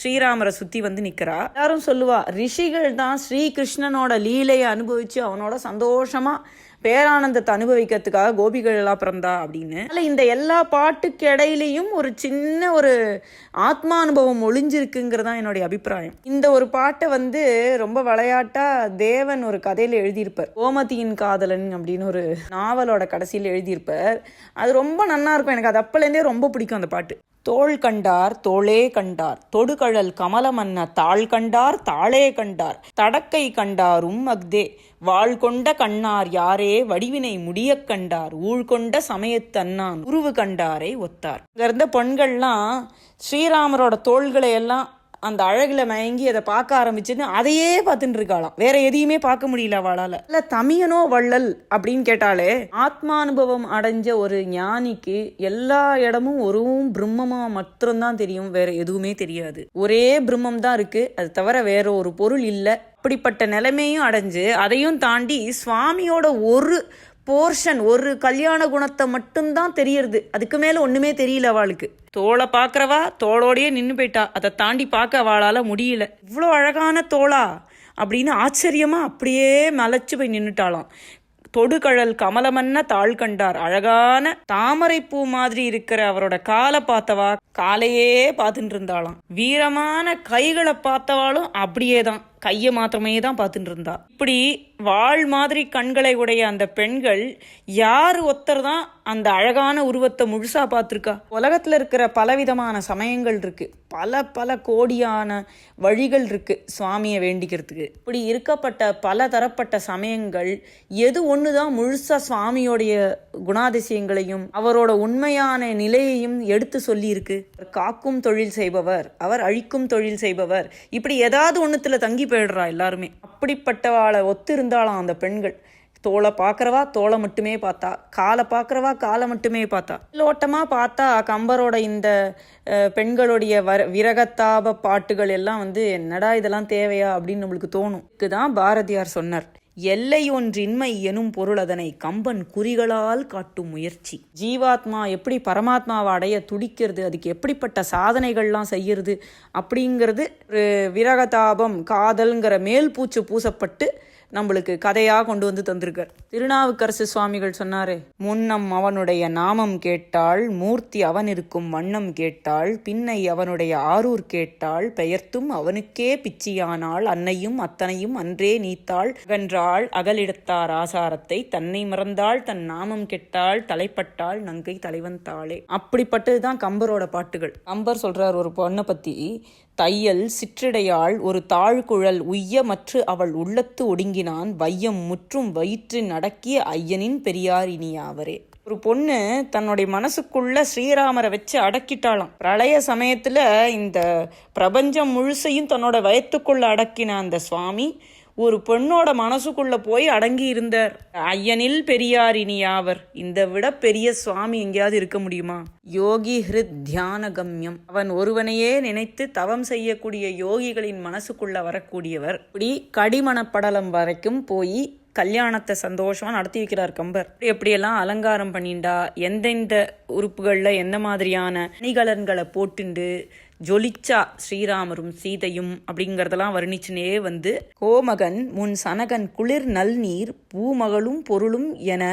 ஸ்ரீராமரை சுற்றி வந்து நிற்கிறா. எல்லாரும் சொல்லுவா ரிஷிகள் தான் ஸ்ரீகிருஷ்ணனோட லீலையை அனுபவித்து அவனோட சந்தோஷமாக பேரானந்தத்தை அனுபவிக்கிறதுக்காக கோபிகள் எல்லாம் பிறந்தா அப்படின்னு. இந்த எல்லா பாட்டுக்கு இடையிலையும் ஒரு சின்ன ஒரு ஆத்மானுபவம் ஒளிஞ்சிருக்குங்கிறதான் என்னுடைய அபிப்பிராயம். இந்த ஒரு பாட்டை வந்து ரொம்ப விளையாட்டா தேவன் ஒரு கதையில எழுதியிருப்பார், கோமதியின் காதலன் அப்படின்னு ஒரு நாவலோட கடைசியில் எழுதியிருப்பார். அது ரொம்ப நல்லா இருக்கும், எனக்கு அது அப்பலேருந்தே ரொம்ப பிடிக்கும் அந்த பாட்டு. தோள் கண்டார் தோளே கண்டார் தொடுகழல் கமலமன்ன தாள் கண்டார் தாளே கண்டார் தடக்கை கண்டாரும் அக்தே வாழ் கொண்ட கண்ணார் யாரே வடிவினை முடியக் கண்டார் ஊழ் கொண்ட சமயத்தன்னான் உருவு கண்டாரை ஒத்தார். இங்க இருந்த பெண்கள்லாம் ஸ்ரீராமரோட தோள்களை எல்லாம் அந்த அழகுல மயங்கி அதை பார்க்க ஆரம்பிச்சுன்னு அதையே பார்த்துட்டு இருக்காளாம், வேற எதையுமே பார்க்க முடியல அவளால. இல்ல தமியனோ வள்ளல் அப்படின்னு கேட்டாலே ஆத்மானுபவம் அடைஞ்ச ஒரு ஞானிக்கு எல்லா இடமும் ஒரு பிரம்மமா மாத்திரம்தான் தெரியும், வேற எதுவுமே தெரியாது. ஒரே பிரம்மம் தான் இருக்கு, அது தவிர வேற ஒரு பொருள் இல்லை. அப்படிப்பட்ட நிலைமையும் அடைஞ்சு அதையும் தாண்டி சுவாமியோட ஒரு போர்ஷன் ஒரு கல்யாண குணத்தை மட்டும்தான் தெரியறது, அதுக்கு மேல ஒண்ணுமே தெரியல அவளுக்கு. தோளை பாக்குறவா தோளோடையே நின்று போயிட்டா, அதை தாண்டி பார்க்க அவளால முடியல. இவ்வளோ அழகான தோளா அப்படின்னு ஆச்சரியமா அப்படியே மலைச்சு போய் நின்றுட்டாளாம். தொடுகழல் கமலமன்ன தாள் கண்டார், அழகான தாமரை பூ மாதிரி இருக்கிற அவரோட காலை பார்த்தவா காலையே பார்த்துட்டு இருந்தாளாம். வீரமான கைகளை பார்த்தவாலும் அப்படியே தான் கையை மாத்திரமே தான் பார்த்துட்டு இருந்தா. இப்படி வாழ் மாதிரி கண்களை உடைய அந்த பெண்கள் யார் ஒருத்தர் தான் அந்த அழகான உருவத்தை முழுசா பார்த்துருக்கா? உலகத்துல இருக்கிற பலவிதமான சமயங்கள் இருக்கு, பல கோடியான வழிகள் இருக்கு சுவாமியை வேண்டிக்கிறதுக்கு. இப்படி இருக்கப்பட்ட பல தரப்பட்ட சமயங்கள் எது ஒண்ணுதான் முழுசா சுவாமியோடைய குணாதிசயங்களையும் அவரோட உண்மையான நிலையையும் எடுத்து சொல்லி இருக்கு. காக்கும் தொழில் செய்பவர், அவர் அழிக்கும் தொழில் செய்பவர், இப்படி ஏதாவது ஒண்ணுத்துல தங்கி போயிடுறா எல்லாருமே. அப்படிப்பட்டவாளை ஒத்து இருந்தாலாம் அந்த பெண்கள். தோளை பார்க்குறவா தோளை மட்டுமே பார்த்தா, காலை பார்க்குறவா காலை மட்டுமே பார்த்தா. லோட்டமாக பார்த்தா கம்பரோட இந்த பெண்களுடைய விரகத்தாப பாட்டுகள் எல்லாம் வந்து என்னடா இதெல்லாம் தேவையா அப்படின்னு நம்மளுக்கு தோணும். இதுதான் பாரதியார் சொன்னார், எல்லையொன்றின்மை எனும் பொருள் அதனை கம்பன் குறிகளால் காட்டும் முயற்சி. ஜீவாத்மா எப்படி பரமாத்மாவை அடைய துடிக்கிறது, அதுக்கு எப்படிப்பட்ட சாதனைகள்லாம் செய்யறது அப்படிங்கிறது விரகதாபம் காதல்ங்கிற மேல் பூச்சு பூசப்பட்டு நம்மளுக்கு கதையாக கொண்டு வந்து தந்திருக்கார். திருநாவுக்கரசு சுவாமிகள் சொன்னாரே, முன்னம் அவனுடைய நாமம் கேட்டாள், மூர்த்தி அவன் இருக்கும் வண்ணம் கேட்டாள், பின்னை அவனுடைய ஆரூர் கேட்டாள், பெயர்த்தும் அவனுக்கே பிச்சியானாள், அன்னையும் அத்தனையும் அன்றே நீத்தாள், அகன்றாள் அகலிடத்தார் ஆசாரத்தை, தன்னை மறந்தாள் தன் நாமம் கெட்டாள், தலைப்பட்டாள் நங்கை தலைவன் தாளே. அப்படிப்பட்டதுதான் கம்பரோட பாட்டுகள். கம்பர் சொல்றார் ஒரு பொண்ணை பத்தி, தையல் சிற்றிடையாள் ஒரு தாழ்குழல் உய்ய மற்று அவள் உள்ளத்து ஒடுங்கினான், வையம் முற்றும் வயிற்றின் அடக்கிய ஐயனின் பெரியார் இனியாவரே. ஒரு பொண்ணு தன்னுடைய மனசுக்குள்ள ஸ்ரீராமரை வச்சு அடக்கிட்டாளாம். பிரளய சமயத்துல இந்த பிரபஞ்சம் முழுசையும் தன்னோட வயத்துக்குள்ள அடக்கின அந்த சுவாமி ஒரு பெண்ணோட மனசுக்குள்ள போய் அடங்கி இருந்தார். ஐயனில் பெரியார் இனியாவர். இந்த விட பெரிய சுவாமி எங்கேயாவது இருக்க முடியுமா? யோகி ஹிருத் தியான கம்யம். அவன் ஒருவனையே நினைத்து தவம் செய்யக்கூடிய யோகிகளின் மனசுக்குள்ள வரக்கூடியவர். இப்படி கடிமணப்படலம் வரைக்கும் போய் கல்யாணத்தை சந்தோஷமா நடத்தி வைக்கிறார் கம்பர். எப்படியெல்லாம் அலங்காரம் பண்ணிண்டா, எந்தெந்த உறுப்புகள்ல எந்த மாதிரியான அணிகலன்களை போட்டுண்டு ஜொலிச்சா ஸ்ரீராமரும் சீதையும் அப்படிங்கறதெல்லாம் வர்ணிச்சுனே வந்து, கோமகன் முன் சனகன் குளிர் நல்நீர் பூமகளும் பொருளும் என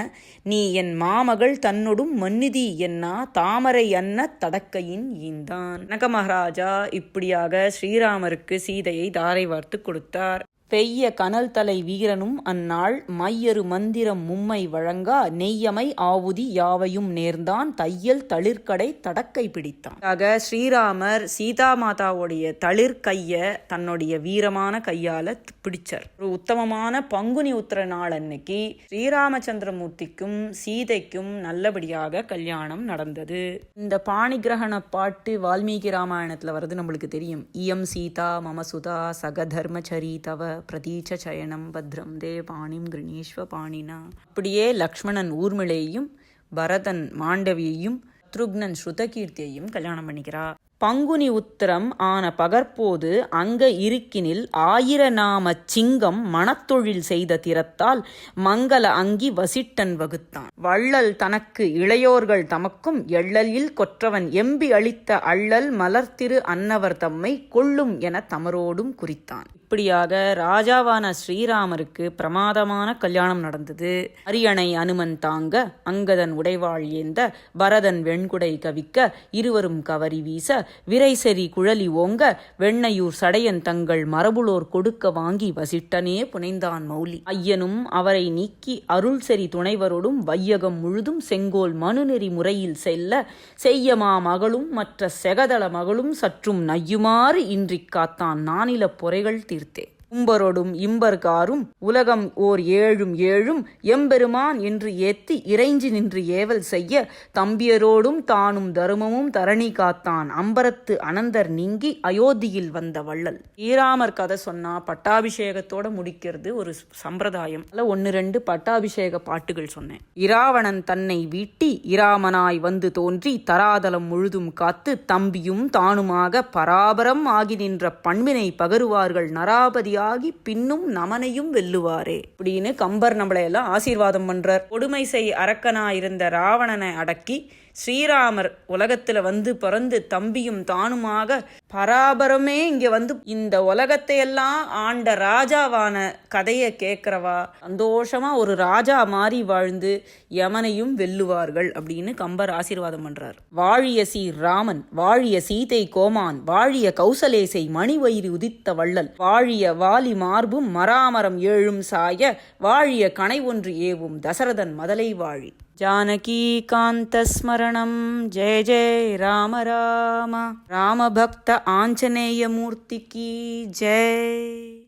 நீ என் மாமகள் தன்னொடும் மன்னிதி என்னா தாமரை அன்ன தடக்கையின் ஈந்தான். கனக மகாராஜா இப்படியாக ஸ்ரீராமருக்கு சீதையை தாரை வார்த்து கொடுத்தார். பெய்ய கனல் தலை வீரனும் அந்நாள் மையரு மந்திரம் மும்மை வழங்கா நெய்யமை ஆவுதி யாவையும் நேர்ந்தான் தையல் தளிர்கடை தடக்கை பிடித்தான். ஸ்ரீராமர் சீதா மாதாவுடைய தளிர்கைய தன்னுடைய வீரமான கையால பிடிச்சார். ஒரு உத்தமமான பங்குனி உத்திர நாள் அன்னைக்கு ஸ்ரீராமச்சந்திரமூர்த்திக்கும் சீதைக்கும் நல்லபடியாக கல்யாணம் நடந்தது. இந்த பாணிகிரகண பாட்டு வால்மீகி ராமாயணத்துல வருது, நம்மளுக்கு தெரியும். இயம் சீதா மமசுதா சகதர்மச்சரி தவ பிரதீச்ச சயனம் பத்ரம் தே பாணிம் கிருணீஸ்வ பாணினா. அப்படியே லக்ஷ்மணன் ஊர்மிளையையும் பரதன் மாண்டவியையும் சத்ருக்னன் ஸ்ருதகீர்த்தியையும் கல்யாணம் பண்ணிக்கிறார். பங்குனி உத்திரம் ஆன பகற்போது அங்க இருக்கினில் 1000 நாம சிங்கம் மணத்தொழில் செய்த திறத்தால் மங்கள அங்கி வசிட்டன் வகுத்தான். வள்ளல் தனக்கு இளையோர்கள் தமக்கும் எள்ளலில் கொற்றவன் எம்பி அளித்த அள்ளல் மலர்த்திரு அன்னவர் தம்மை கொள்ளும் என தமரோடும் குறித்தான். இப்படியாக ராஜாவான ஸ்ரீராமருக்கு பிரமாதமான கல்யாணம் நடந்தது. அரியணை அனுமன் தாங்க, அங்கதன் உடைவாள் ஏந்த, பரதன் வெண்குடை கவிக்க, இருவரும் கவரி வீச, விரைசெறி குழலி ஓங்க, வெண்ணையூர் சடையன் தங்கள் மரபுளோர் கொடுக்க வாங்கி வசிட்டனே புனைந்தான் மௌலி. ஐயனும் அவரை நீக்கி அருள் செறி துணைவரோடும் வையகம் முழுதும் செங்கோல் மனுநெறி முறையில் செல்ல, செய்யமா மகளும் மற்ற செகதள மகளும் சற்றும் நையுமாறு இன்றிக் காத்தான் நானில பொறைகள் தீர்த்தே. கும்பரோடும் இம்பர்காரும் உலகம் ஓர் 7 எம்பெருமான் என்று ஏத்தி இறைஞ்சி நின்று ஏவல் செய்ய, தம்பியரோடும் தானும் தருமமும் தரணி காத்தான் அம்பரத்து அனந்தர் நீங்கி அயோத்தியில் வந்த வள்ளல். ஸ்ரீராமர் கதை சொன்னா பட்டாபிஷேகத்தோட முடிக்கிறது ஒரு சம்பிரதாயம். 1-2 பட்டாபிஷேக பாட்டுகள் சொன்னேன். இராவணன் தன்னை வீட்டி இராமனாய் வந்து தோன்றி தராதலம் முழுதும் காத்து தம்பியும் தானுமாக பராபரம் ஆகி நின்ற பண்பினை பகருவார்கள் நராபதி பின்னும் நமனையும் வெல்லுவாரே அப்படின்னு கம்பர் நம்மளை எல்லாம் ஆசீர்வாதம் பண்றார். கொடுமை செய் அரக்கனாயிருந்த ராவணனை அடக்கி ஸ்ரீராமர் உலகத்துல வந்து பிறந்து தம்பியும் தானுமாக பராபரமே இங்க வந்து இந்த உலகத்தை எல்லாம் ஆண்ட ராஜாவான கதையை கேட்கிறவா சந்தோஷமா ஒரு ராஜா மாறி வாழ்ந்து யமனையும் வெல்லுவார்கள் அப்படின்னு கம்பர் ஆசீர்வாதம் பண்றார். வாழிய சீர் ராமன், வாழிய சீதை கோமான், வாழிய கௌசலேசை மணிவயிறு உதித்த வள்ளல், வாழிய வாலி மார்பும் மராமரம் 7 சாய, வாழிய கணை ஒன்று ஏவும் தசரதன் மதலை வாழி. जानकी कांत स्मरणं जय जय राम राम. राम भक्त आंजनेय मूर्ति की जय.